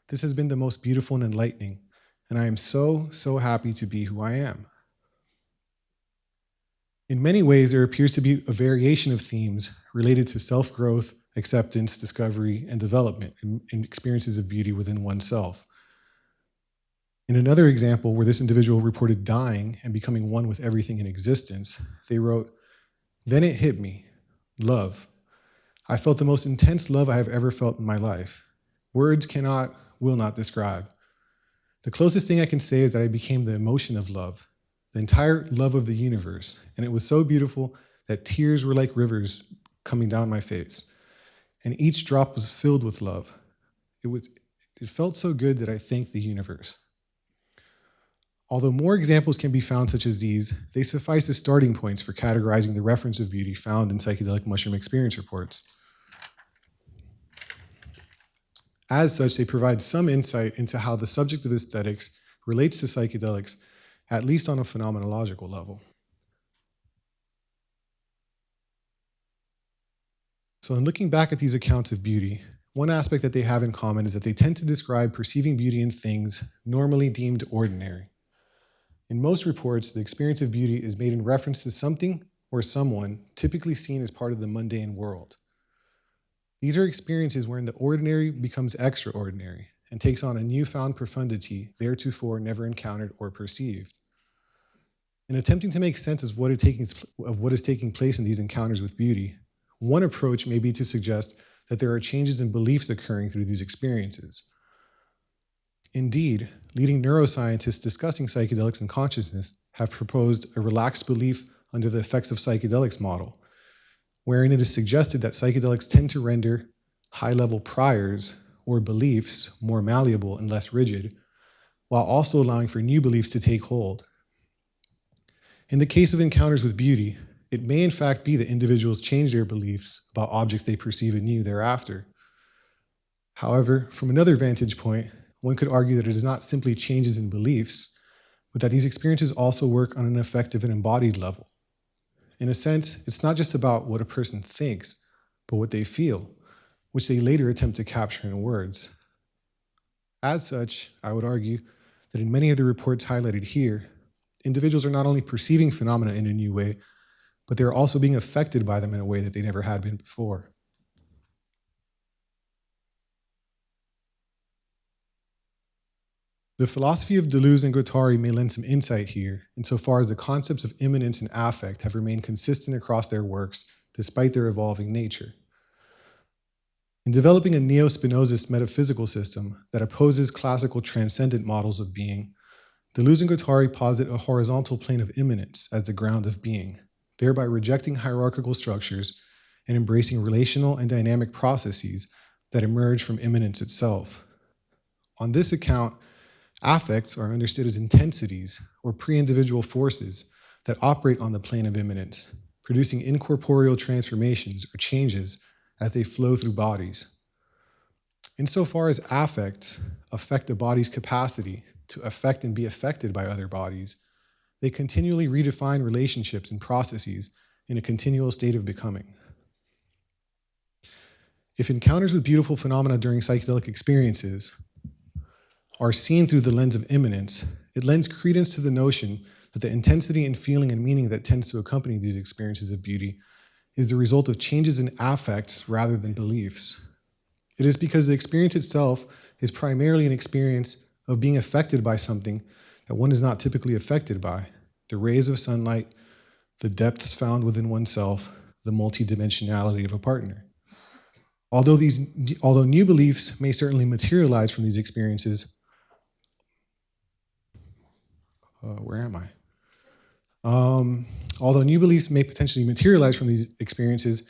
this has been the most beautiful and enlightening, and I am so, so happy to be who I am." In many ways, there appears to be a variation of themes related to self-growth, acceptance, discovery, and development in experiences of beauty within oneself. In another example where this individual reported dying and becoming one with everything in existence, they wrote, "Then it hit me, love. I felt the most intense love I have ever felt in my life. Words cannot, will not describe. The closest thing I can say is that I became the emotion of love, the entire love of the universe, and it was so beautiful that tears were like rivers coming down my face, and each drop was filled with love. It felt so good that I thanked the universe." Although more examples can be found such as these, they suffice as starting points for categorizing the reference of beauty found in psychedelic mushroom experience reports. As such, they provide some insight into how the subject of aesthetics relates to psychedelics, at least on a phenomenological level. So in looking back at these accounts of beauty, one aspect that they have in common is that they tend to describe perceiving beauty in things normally deemed ordinary. In most reports, the experience of beauty is made in reference to something or someone typically seen as part of the mundane world. These are experiences wherein the ordinary becomes extraordinary and takes on a newfound profundity theretofore never encountered or perceived. In attempting to make sense of what is taking place in these encounters with beauty, one approach may be to suggest that there are changes in beliefs occurring through these experiences. Indeed, leading neuroscientists discussing psychedelics and consciousness have proposed a relaxed belief under the effects of psychedelics model, wherein it is suggested that psychedelics tend to render high-level priors or beliefs more malleable and less rigid, while also allowing for new beliefs to take hold. In the case of encounters with beauty, it may in fact be that individuals change their beliefs about objects they perceive anew thereafter. However, from another vantage point, one could argue that it is not simply changes in beliefs, but that these experiences also work on an affective and embodied level. In a sense, it's not just about what a person thinks, but what they feel, which they later attempt to capture in words. As such, I would argue that in many of the reports highlighted here, individuals are not only perceiving phenomena in a new way, but they're also being affected by them in a way that they never had been before. The philosophy of Deleuze and Guattari may lend some insight here, insofar as the concepts of immanence and affect have remained consistent across their works, despite their evolving nature. In developing a neo-Spinozist metaphysical system that opposes classical transcendent models of being, Deleuze and Guattari posit a horizontal plane of immanence as the ground of being, thereby rejecting hierarchical structures and embracing relational and dynamic processes that emerge from immanence itself. On this account, affects are understood as intensities or pre-individual forces that operate on the plane of immanence, producing incorporeal transformations or changes as they flow through bodies. Insofar as affects affect a body's capacity to affect and be affected by other bodies, they continually redefine relationships and processes in a continual state of becoming. If encounters with beautiful phenomena during psychedelic experiences are seen through the lens of immanence, it lends credence to the notion that the intensity and feeling and meaning that tends to accompany these experiences of beauty is the result of changes in affects rather than beliefs. It is because the experience itself is primarily an experience of being affected by something that one is not typically affected by: the rays of sunlight, the depths found within oneself, the multidimensionality of a partner. Although new beliefs may certainly materialize from these experiences, although new beliefs may potentially materialize from these experiences,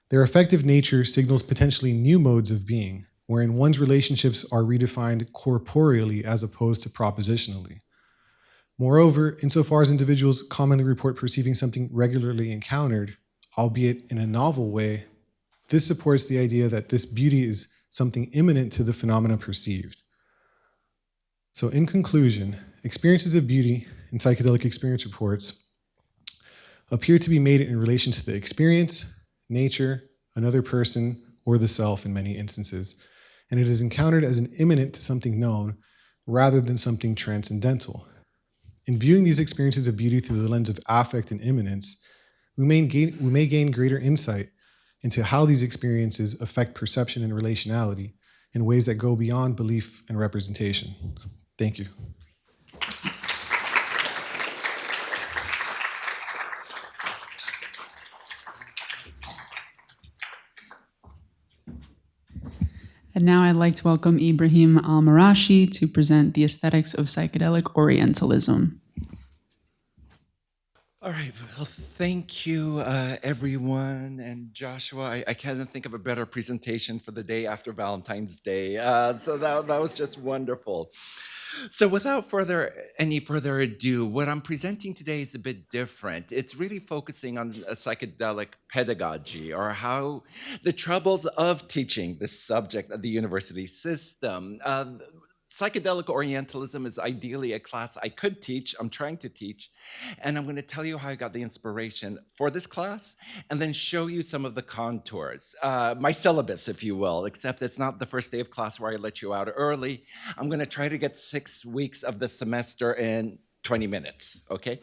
their effective nature signals potentially new modes of being, wherein one's relationships are redefined corporeally as opposed to propositionally. Moreover, insofar as individuals commonly report perceiving something regularly encountered, albeit in a novel way, this supports the idea that this beauty is something immanent to the phenomena perceived. So in conclusion, experiences of beauty in psychedelic experience reports appear to be made in relation to the experience, nature, another person, or the self in many instances, and it is encountered as an immanent to something known rather than something transcendental. In viewing these experiences of beauty through the lens of affect and immanence, we may gain greater insight into how these experiences affect perception and relationality in ways that go beyond belief and representation. Thank you. And now I'd like to welcome Ibrahim Al-Marashi to present the aesthetics of psychedelic Orientalism. All right, well, thank you, everyone. And Joshua, I can't think of a better presentation for the day after Valentine's Day. So that was just wonderful. So without any further ado, what I'm presenting today is a bit different. It's really focusing on a psychedelic pedagogy, or how the troubles of teaching this subject of the university system. Psychedelic Orientalism is ideally a class I could teach, I'm trying to teach, and I'm going to tell you how I got the inspiration for this class, and then show you some of the contours, my syllabus, if you will, except it's not the first day of class where I let you out early. I'm going to try to get 6 weeks of the semester in 20 minutes, okay?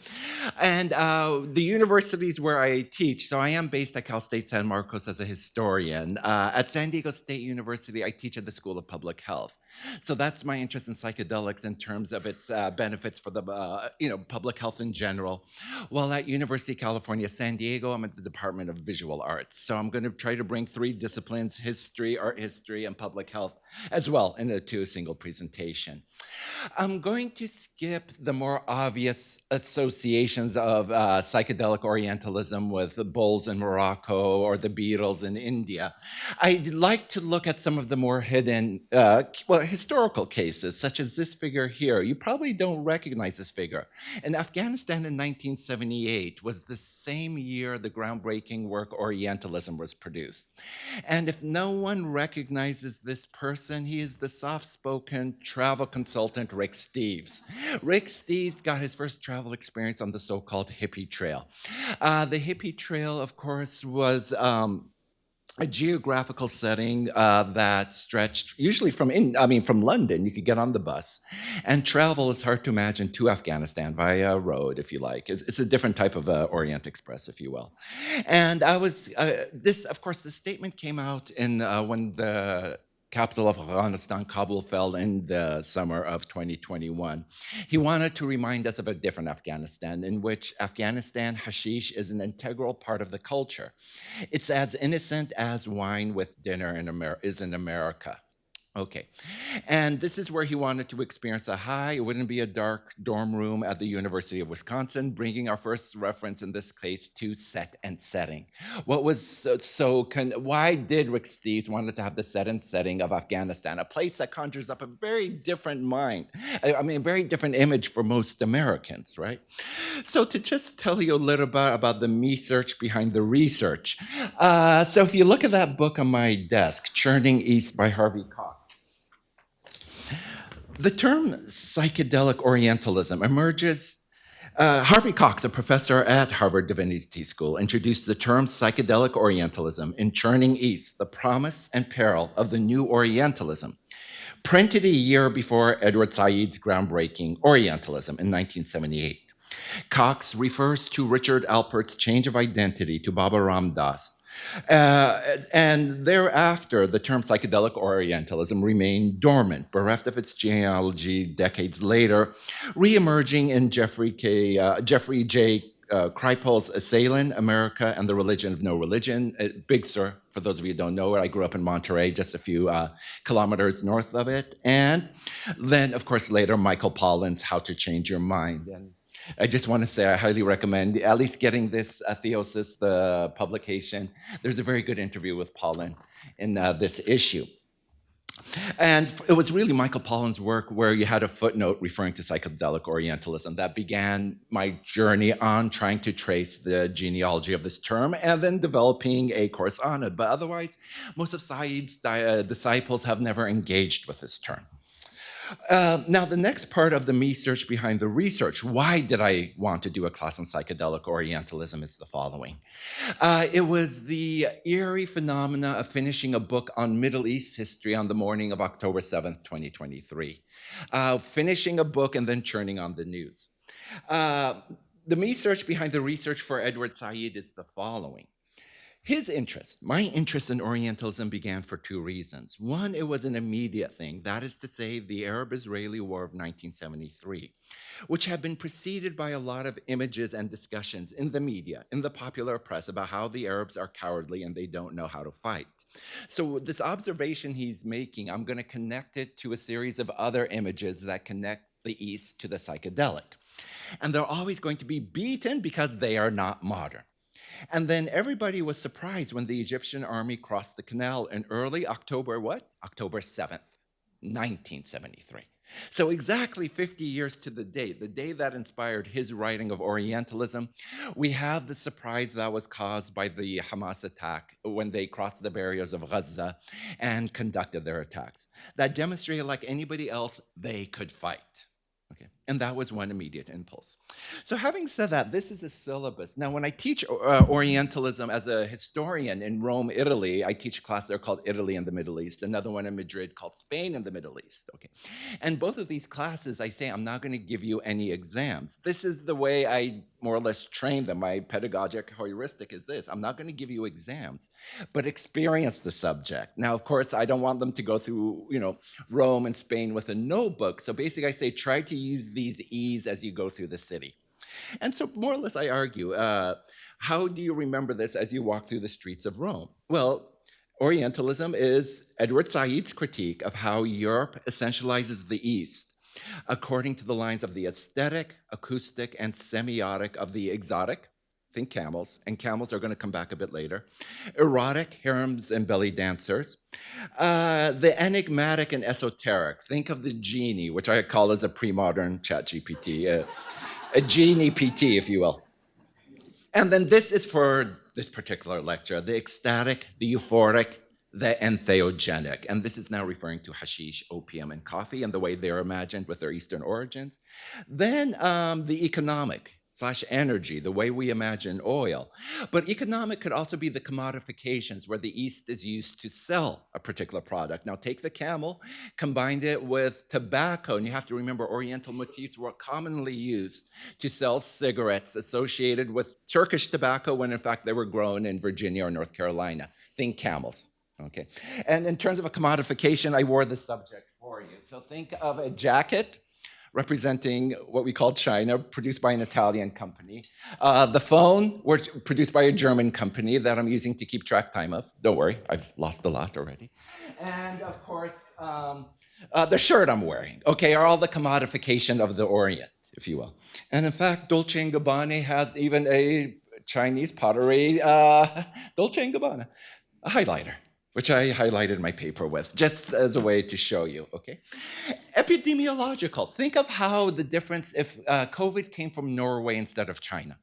And the universities where I teach, so I am based at Cal State San Marcos as a historian. At San Diego State University, I teach at the School of Public Health. So that's my interest in psychedelics in terms of its benefits for the public health in general. While at University of California, San Diego, I'm at the Department of Visual Arts. So I'm going to try to bring 3 disciplines: history, art history, and public health as well into a single presentation. I'm going to skip the more obvious associations of psychedelic Orientalism with the bulls in Morocco or the Beatles in India. I'd like to look at some of the more hidden, historical cases, such as this figure here. You probably don't recognize this figure. In Afghanistan in 1978 was the same year the groundbreaking work Orientalism was produced. And if no one recognizes this person, he is the soft-spoken travel consultant Rick Steves. Rick Steves got his first travel experience on the so-called hippie trail. The hippie trail, of course, was a geographical setting that stretched usually from London. You could get on the bus and travel, it's hard to imagine, to Afghanistan via road, if you like. It's a different type of Orient Express, if you will. And I was, of course, the statement came out in when the capital of Afghanistan, Kabul, fell in the summer of 2021. He wanted to remind us of a different Afghanistan, in which Afghanistan hashish is an integral part of the culture. It's as innocent as wine with dinner is in America. Okay. And this is where he wanted to experience a high. It wouldn't be a dark dorm room at the University of Wisconsin, bringing our first reference in this case to set and setting. What was why did Rick Steves wanted to have the set and setting of Afghanistan, a place that conjures up a very different mind, I mean, a very different image for most Americans, right? So to just tell you a little bit about the research behind the research. So if you look at that book on my desk, Churning East by Harvey Cox, the term psychedelic Orientalism emerges. Harvey Cox, a professor at Harvard Divinity School, introduced the term psychedelic Orientalism in Churning East, The Promise and Peril of the New Orientalism, printed a year before Edward Said's groundbreaking Orientalism in 1978. Cox refers to Richard Alpert's change of identity to Baba Ram Das. And thereafter, the term psychedelic Orientalism remained dormant, bereft of its genealogy decades later, re-emerging in Jeffrey J. Kripal's Assailant, America and the Religion of No Religion. Big Sur, for those of you who don't know it, I grew up in Monterey, just a few kilometers north of it. And then, of course, later, Michael Pollan's How to Change Your Mind. And I just want to say I highly recommend at least getting this Theosis, the publication. There's a very good interview with Pollan in this issue. And it was really Michael Pollan's work where you had a footnote referring to psychedelic Orientalism that began my journey on trying to trace the genealogy of this term and then developing a course on it. But otherwise, most of Said's disciples have never engaged with this term. Now, the next part of the research behind the research, why did I want to do a class on psychedelic Orientalism, is the following. It was the eerie phenomena of finishing a book on Middle East history on the morning of October 7th, 2023. Finishing a book and then churning on the news. The research behind the research for Edward Said is the following. His interest, my interest in Orientalism began for two reasons. One, it was an immediate thing, that is to say, the Arab-Israeli War of 1973, which had been preceded by a lot of images and discussions in the media, in the popular press, about how the Arabs are cowardly and they don't know how to fight. So this observation he's making, I'm going to connect it to a series of other images that connect the East to the psychedelic. And they're always going to be beaten because they are not modern. And then everybody was surprised when the Egyptian army crossed the canal in early October, what? October 7th, 1973. So exactly 50 years to the day that inspired his writing of Orientalism, we have the surprise that was caused by the Hamas attack when they crossed the barriers of Gaza and conducted their attacks. That demonstrated, like anybody else, they could fight. Okay. And that was one immediate impulse. So having said that, this is a syllabus. Now, when I teach Orientalism as a historian in Rome, Italy, I teach a class there called Italy and the Middle East, another one in Madrid called Spain and the Middle East. Okay. And both of these classes, I say, I'm not going to give you any exams. This is the way I more or less train them. My pedagogic heuristic is this. I'm not going to give you exams, but experience the subject. Now, of course, I don't want them to go through, Rome and Spain with a notebook. So basically, I say, try to use these E's as you go through the city. And so more or less, I argue, how do you remember this as you walk through the streets of Rome? Well, Orientalism is Edward Said's critique of how Europe essentializes the East according to the lines of the aesthetic, acoustic, and semiotic of the exotic, think camels, and camels are going to come back a bit later, erotic, harems and belly dancers, the enigmatic and esoteric, think of the genie, which I call as a pre-modern ChatGPT, a genie PT, if you will. And then this is for this particular lecture, the ecstatic, the euphoric, the entheogenic. And this is now referring to hashish, opium, and coffee and the way they're imagined with their Eastern origins. Then the economic / energy, the way we imagine oil. But economic could also be the commodifications where the East is used to sell a particular product. Now take the camel, combine it with tobacco, and you have to remember Oriental motifs were commonly used to sell cigarettes associated with Turkish tobacco when in fact they were grown in Virginia or North Carolina. Think camels. Okay, and in terms of a commodification, I wore the subject for you. So think of a jacket representing what we call China, produced by an Italian company. The phone, produced by a German company that I'm using to keep time of. Don't worry, I've lost a lot already. And of course, the shirt I'm wearing, okay, are all the commodification of the Orient, if you will. And in fact, Dolce & Gabbana has even a Chinese pottery, Dolce & Gabbana, a highlighter, which I highlighted my paper with, just as a way to show you, okay? Epidemiological, think of how the difference if COVID came from Norway instead of China.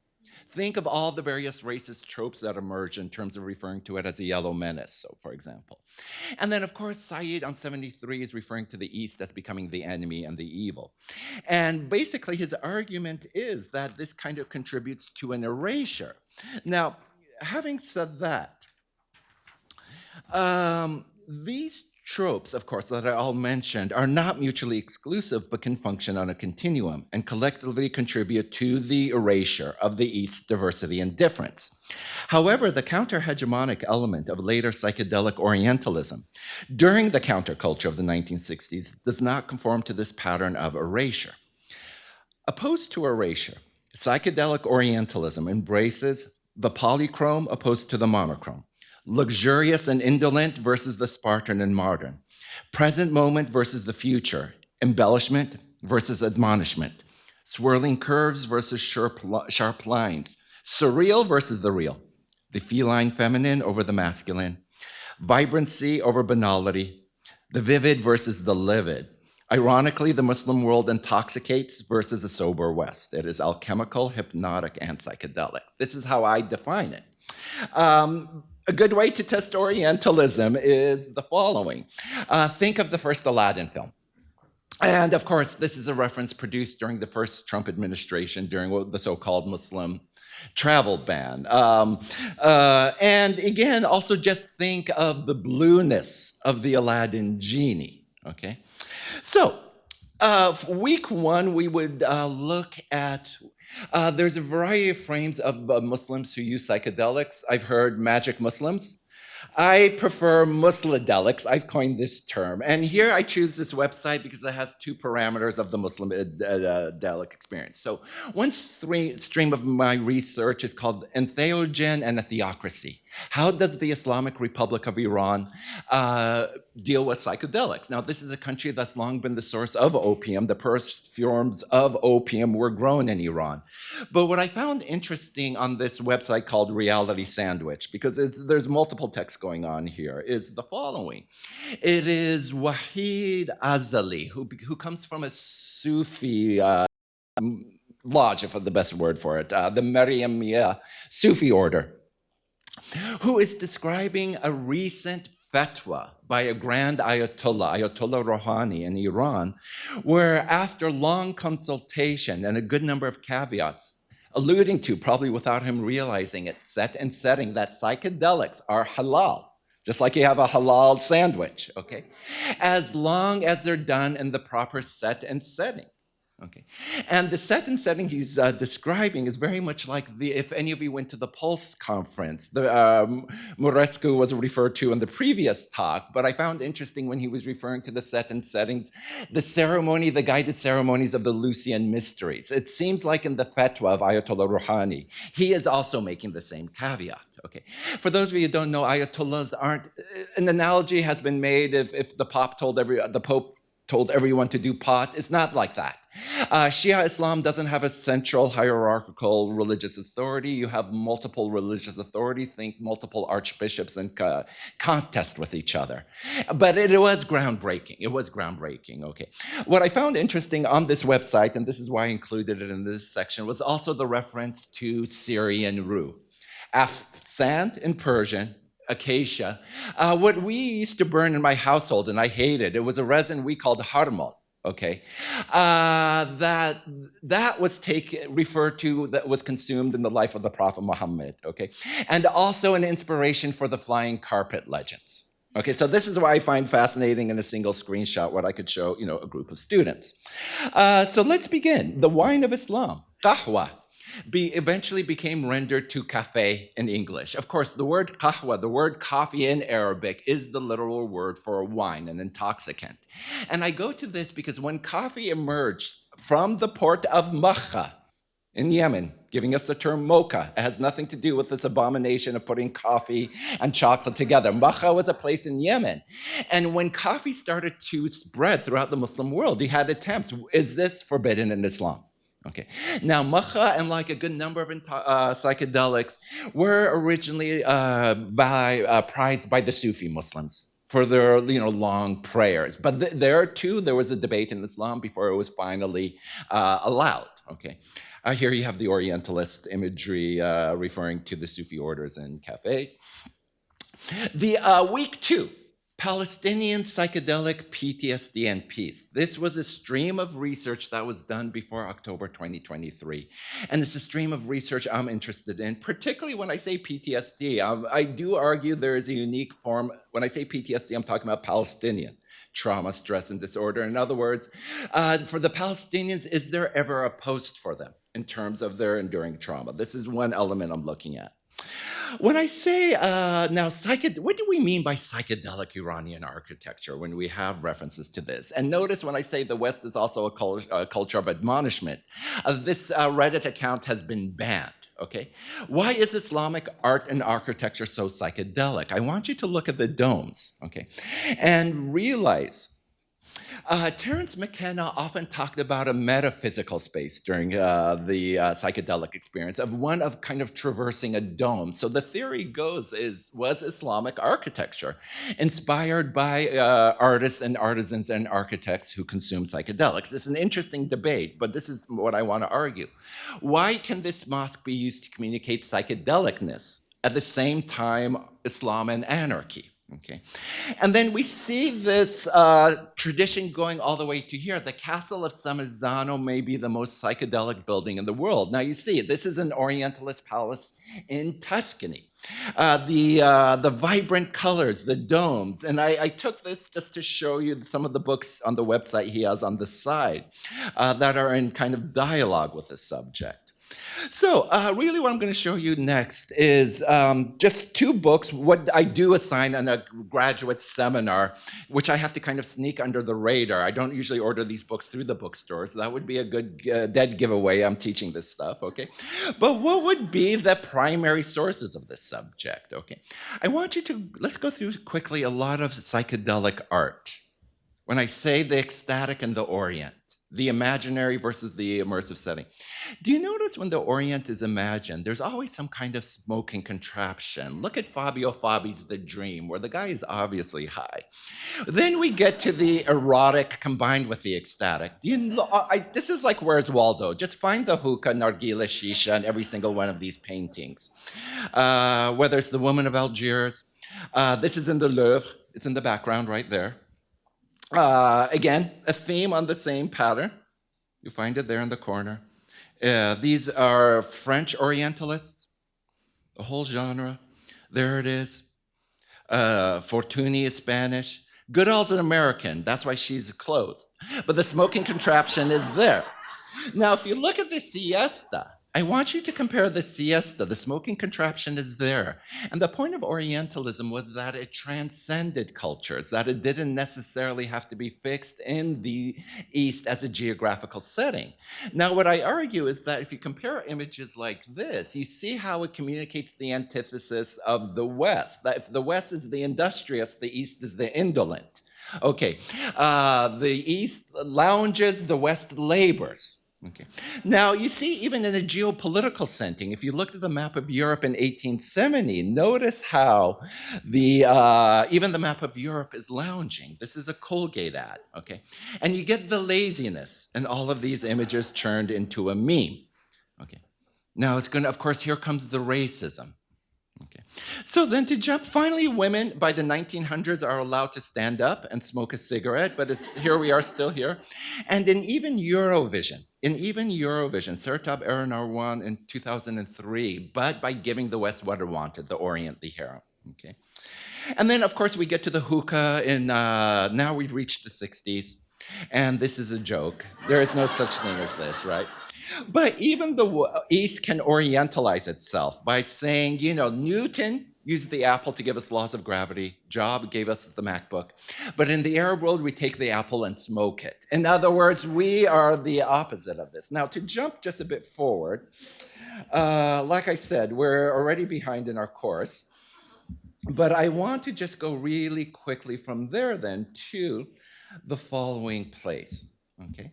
Think of all the various racist tropes that emerge in terms of referring to it as a yellow menace, so for example. And then of course, Said on 73 is referring to the East as becoming the enemy and the evil. And basically his argument is that this kind of contributes to an erasure. Now, having said that, these tropes, of course, that I all mentioned are not mutually exclusive, but can function on a continuum and collectively contribute to the erasure of the East's diversity and difference. However, the counter-hegemonic element of later psychedelic Orientalism during the counterculture of the 1960s does not conform to this pattern of erasure. Opposed to erasure, psychedelic Orientalism embraces the polychrome opposed to the monochrome, luxurious and indolent versus the Spartan and modern, present moment versus the future, embellishment versus admonishment, swirling curves versus sharp lines, surreal versus the real, the feline feminine over the masculine, vibrancy over banality, the vivid versus the livid. Ironically, the Muslim world intoxicates versus a sober West. It is alchemical, hypnotic, and psychedelic. This is how I define it. A good way to test Orientalism is the following. Think of the first Aladdin film. And of course, this is a reference produced during the first Trump administration during the so-called Muslim travel ban. And again, also just think of the blueness of the Aladdin genie, okay? So, week one, we would look at, there's a variety of frames of Muslims who use psychedelics. I've heard magic Muslims. I prefer Musladelics. I've coined this term. And here I choose this website because it has two parameters of the Musladelic experience. So one stream of my research is called Entheogen and a Theocracy. How does the Islamic Republic of Iran deal with psychedelics? Now, this is a country that's long been the source of opium. The first forms of opium were grown in Iran. But what I found interesting on this website called Reality Sandwich, because there's multiple texts going on here, is the following. It is Wahid Azali, who comes from a Sufi lodge, if the best word for it, the Maryamiyya Sufi order, who is describing a recent fatwa by a grand Ayatollah Rouhani in Iran, where after long consultation and a good number of caveats, alluding to, probably without him realizing it, set and setting that psychedelics are halal, just like you have a halal sandwich, okay? As long as they're done in the proper set and setting. Okay, and the set and setting he's describing is very much like if any of you went to the Pulse conference, the Murescu was referred to in the previous talk, but I found interesting when he was referring to the set and settings, the ceremony, the guided ceremonies of the Lucian mysteries. It seems like in the fatwa of Ayatollah Rouhani, he is also making the same caveat. Okay, for those of you who don't know, Ayatollahs aren't, an analogy has been made if the Pope told everyone to do pot. It's not like that. Shia Islam doesn't have a central hierarchical religious authority. You have multiple religious authorities, think multiple archbishops in contest with each other. But it was groundbreaking. It was groundbreaking, okay. What I found interesting on this website, and this is why I included it in this section, was also the reference to Syrian rue. Sand in Persian, acacia. What we used to burn in my household, and I hated, it was a resin we called harmal, okay? That was referred to, that was consumed in the life of the Prophet Muhammad, okay? And also an inspiration for the flying carpet legends. Okay, so this is what I find fascinating in a single screenshot, what I could show, a group of students. So let's begin. The wine of Islam, qahwa. eventually became rendered to cafe in English. Of course, the word kahwa, the word coffee in Arabic, is the literal word for wine, an intoxicant. And I go to this because when coffee emerged from the port of Makka in Yemen, giving us the term mocha, it has nothing to do with this abomination of putting coffee and chocolate together. Makka was a place in Yemen. And when coffee started to spread throughout the Muslim world, you had attempts, is this forbidden in Islam? Okay, now Makka and like a good number of psychedelics were originally prized by the Sufi Muslims for their long prayers. But there too, there was a debate in Islam before it was finally allowed. Okay, here you have the Orientalist imagery referring to the Sufi orders and cafe. The week 2. Palestinian psychedelic PTSD and peace. This was a stream of research that was done before October 2023. And it's a stream of research I'm interested in, particularly when I say PTSD. I do argue there is a unique form. When I say PTSD, I'm talking about Palestinian trauma, stress, and disorder. In other words, for the Palestinians, is there ever a post for them in terms of their enduring trauma? This is one element I'm looking at. When I say now, what do we mean by psychedelic Iranian architecture when we have references to this? And notice when I say the West is also a culture of admonishment, this Reddit account has been banned. Okay, why is Islamic art and architecture so psychedelic? I want you to look at the domes, okay, and realize Terence McKenna often talked about a metaphysical space during the psychedelic experience of one of kind of traversing a dome. So the theory goes was Islamic architecture inspired by artists and artisans and architects who consume psychedelics. It's an interesting debate, but this is what I want to argue. Why can this mosque be used to communicate psychedelicness at the same time Islam and anarchy? Okay, and then we see this tradition going all the way to here. The castle of Samizzano may be the most psychedelic building in the world. Now you see, this is an Orientalist palace in Tuscany. The vibrant colors, the domes, and I took this just to show you some of the books on the website he has on the side that are in kind of dialogue with this subject. So really what I'm going to show you next is just 2 books, what I do assign in a graduate seminar, which I have to kind of sneak under the radar. I don't usually order these books through the bookstores. That would be a good dead giveaway. I'm teaching this stuff, okay? But what would be the primary sources of this subject, okay? I want you to, let's go through quickly a lot of psychedelic art. When I say the ecstatic and the Orient, the imaginary versus the immersive setting. Do you notice when the Orient is imagined, there's always some kind of smoking contraption? Look at Fabio Fabi's The Dream, where the guy is obviously high. Then we get to the erotic combined with the ecstatic. This is like Where's Waldo? Just find the hookah, nargila, shisha in every single one of these paintings. Whether it's the Woman of Algiers, this is in the Louvre, it's in the background right there. Again, a theme on the same pattern. You find it there in the corner. These are French Orientalists, the whole genre. There it is. Fortuny is Spanish. Goodall's an American. That's why she's clothed. But the smoking contraption is there. Now, if you look at the siesta, I want you to compare the siesta. The smoking contraption is there. And the point of Orientalism was that it transcended cultures, that it didn't necessarily have to be fixed in the East as a geographical setting. Now, what I argue is that if you compare images like this, you see how it communicates the antithesis of the West. That if the West is the industrious, the East is the indolent. Okay, the East lounges, the West labors. Okay. Now, you see, even in a geopolitical setting, if you looked at the map of Europe in 1870, notice how even the map of Europe is lounging. This is a Colgate ad, okay? And you get the laziness, and all of these images turned into a meme, okay? Now, it's going to, of course, here comes the racism. Okay. So then to jump, finally, women by the 1900s are allowed to stand up and smoke a cigarette, but here we are still here. And in even Eurovision, Sertab Erenar won in 2003, but by giving the West what it wanted, the Orient, the harem. Okay. And then, of course, we get to the hookah, and now we've reached the 60s. And this is a joke. There is no such thing as this, right? But even the East can orientalize itself by saying, Newton used the apple to give us laws of gravity. Job gave us the MacBook. But in the Arab world, we take the apple and smoke it. In other words, we are the opposite of this. Now, to jump just a bit forward, like I said, we're already behind in our course. But I want to just go really quickly from there then to the following place. Okay,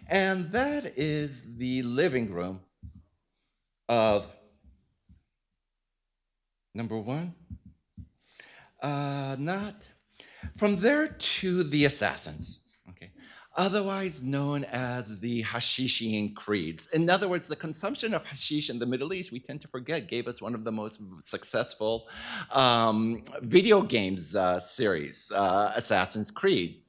and that is the living room of number one, not from there to the assassins, okay, otherwise known as the Hashishian creeds. In other words, the consumption of hashish in the Middle East, we tend to forget, gave us one of the most successful video games series, Assassin's Creed,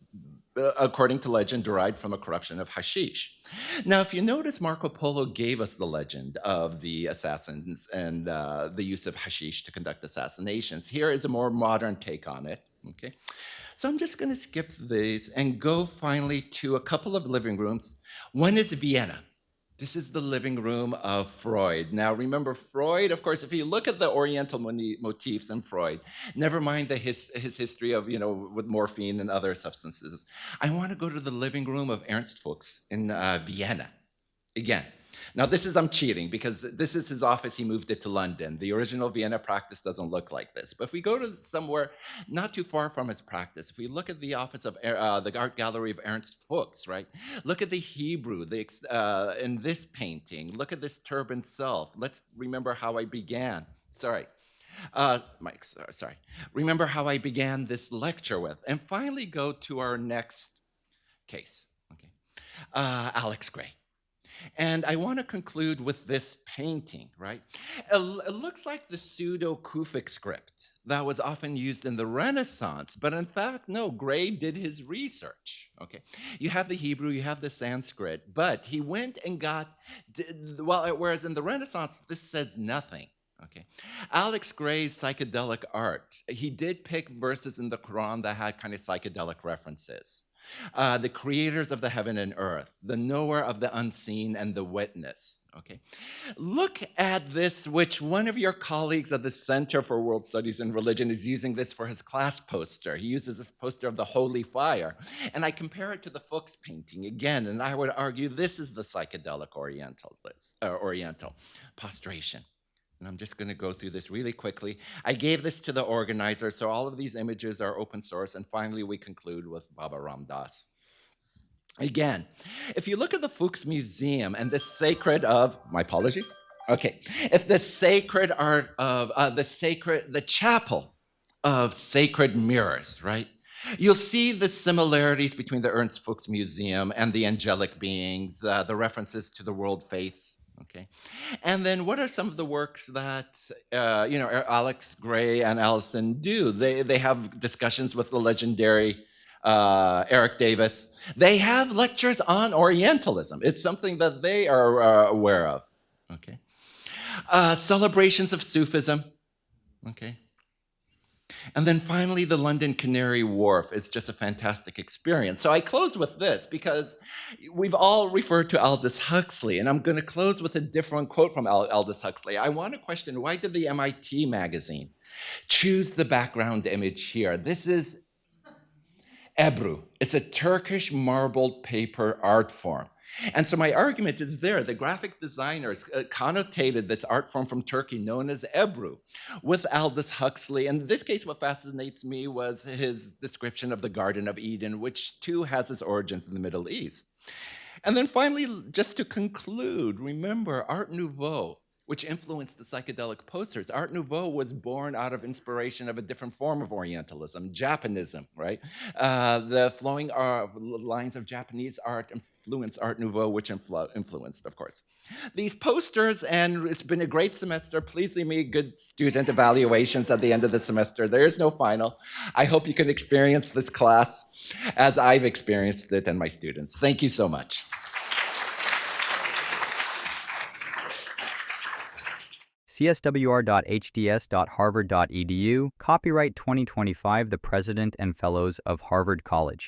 according to legend, derived from a corruption of hashish. Now, if you notice, Marco Polo gave us the legend of the assassins and the use of hashish to conduct assassinations. Here is a more modern take on it, okay? So I'm just gonna skip these and go finally to a couple of living rooms. One is Vienna. This is the living room of Freud. Now, remember Freud, of course, if you look at the Oriental motifs in Freud, never mind his history of, with morphine and other substances. I want to go to the living room of Ernst Fuchs in Vienna. Again, now I'm cheating because this is his office, he moved it to London. The original Vienna practice doesn't look like this. But if we go to somewhere not too far from his practice, if we look at the office of the art gallery of Ernst Fuchs, right? Look at the Hebrew in this painting. Look at this turban self. Let's remember how I began. Sorry. Mike, sorry. Remember how I began this lecture with. And finally go to our next case, okay? Alex Gray. And I want to conclude with this painting, right? It looks like the pseudo-Kufic script that was often used in the Renaissance, but in fact, no, Gray did his research, okay? You have the Hebrew, you have the Sanskrit, but he went and whereas in the Renaissance, this says nothing. Okay, Alex Gray's psychedelic art, he did pick verses in the Quran that had kind of psychedelic references. The creators of the heaven and earth, the knower of the unseen and the witness, okay? Look at this, which one of your colleagues at the Center for World Studies and Religion is using this for his class poster. He uses this poster of the Holy Fire. And I compare it to the Fuchs painting again, and I would argue this is the psychedelic Oriental postration. And I'm just going to go through this really quickly. I gave this to the organizer, so all of these images are open source. And finally, we conclude with Baba Ram Dass. Again, if you look at the Fuchs Museum and the sacred of, my apologies. Okay, if the sacred art of, the chapel of sacred mirrors, right? You'll see the similarities between the Ernst Fuchs Museum and the angelic beings, the references to the world faiths. Okay, and then what are some of the works that Alex Gray and Allison do? They have discussions with the legendary Eric Davis. They have lectures on Orientalism. It's something that they are aware of. Okay, celebrations of Sufism. Okay. And then finally, the London Canary Wharf is just a fantastic experience. So I close with this because we've all referred to Aldous Huxley, and I'm going to close with a different quote from Aldous Huxley. I want to question, why did the MIT magazine choose the background image here? This is Ebru. It's a Turkish marbled paper art form. And so my argument is there. The graphic designers connotated this art form from Turkey known as Ebru with Aldous Huxley. In this case, what fascinates me was his description of the Garden of Eden, which too has its origins in the Middle East. And then finally, just to conclude, remember Art Nouveau, which influenced the psychedelic posters. Art Nouveau was born out of inspiration of a different form of Orientalism, Japanism, right? The flowing lines of Japanese art influenced Art Nouveau, which influenced, of course, these posters. And it's been a great semester. Please leave me good student evaluations at the end of the semester. There is no final. I hope you can experience this class as I've experienced it and my students. Thank you so much. cswr.hds.harvard.edu, copyright 2025, the President and Fellows of Harvard College.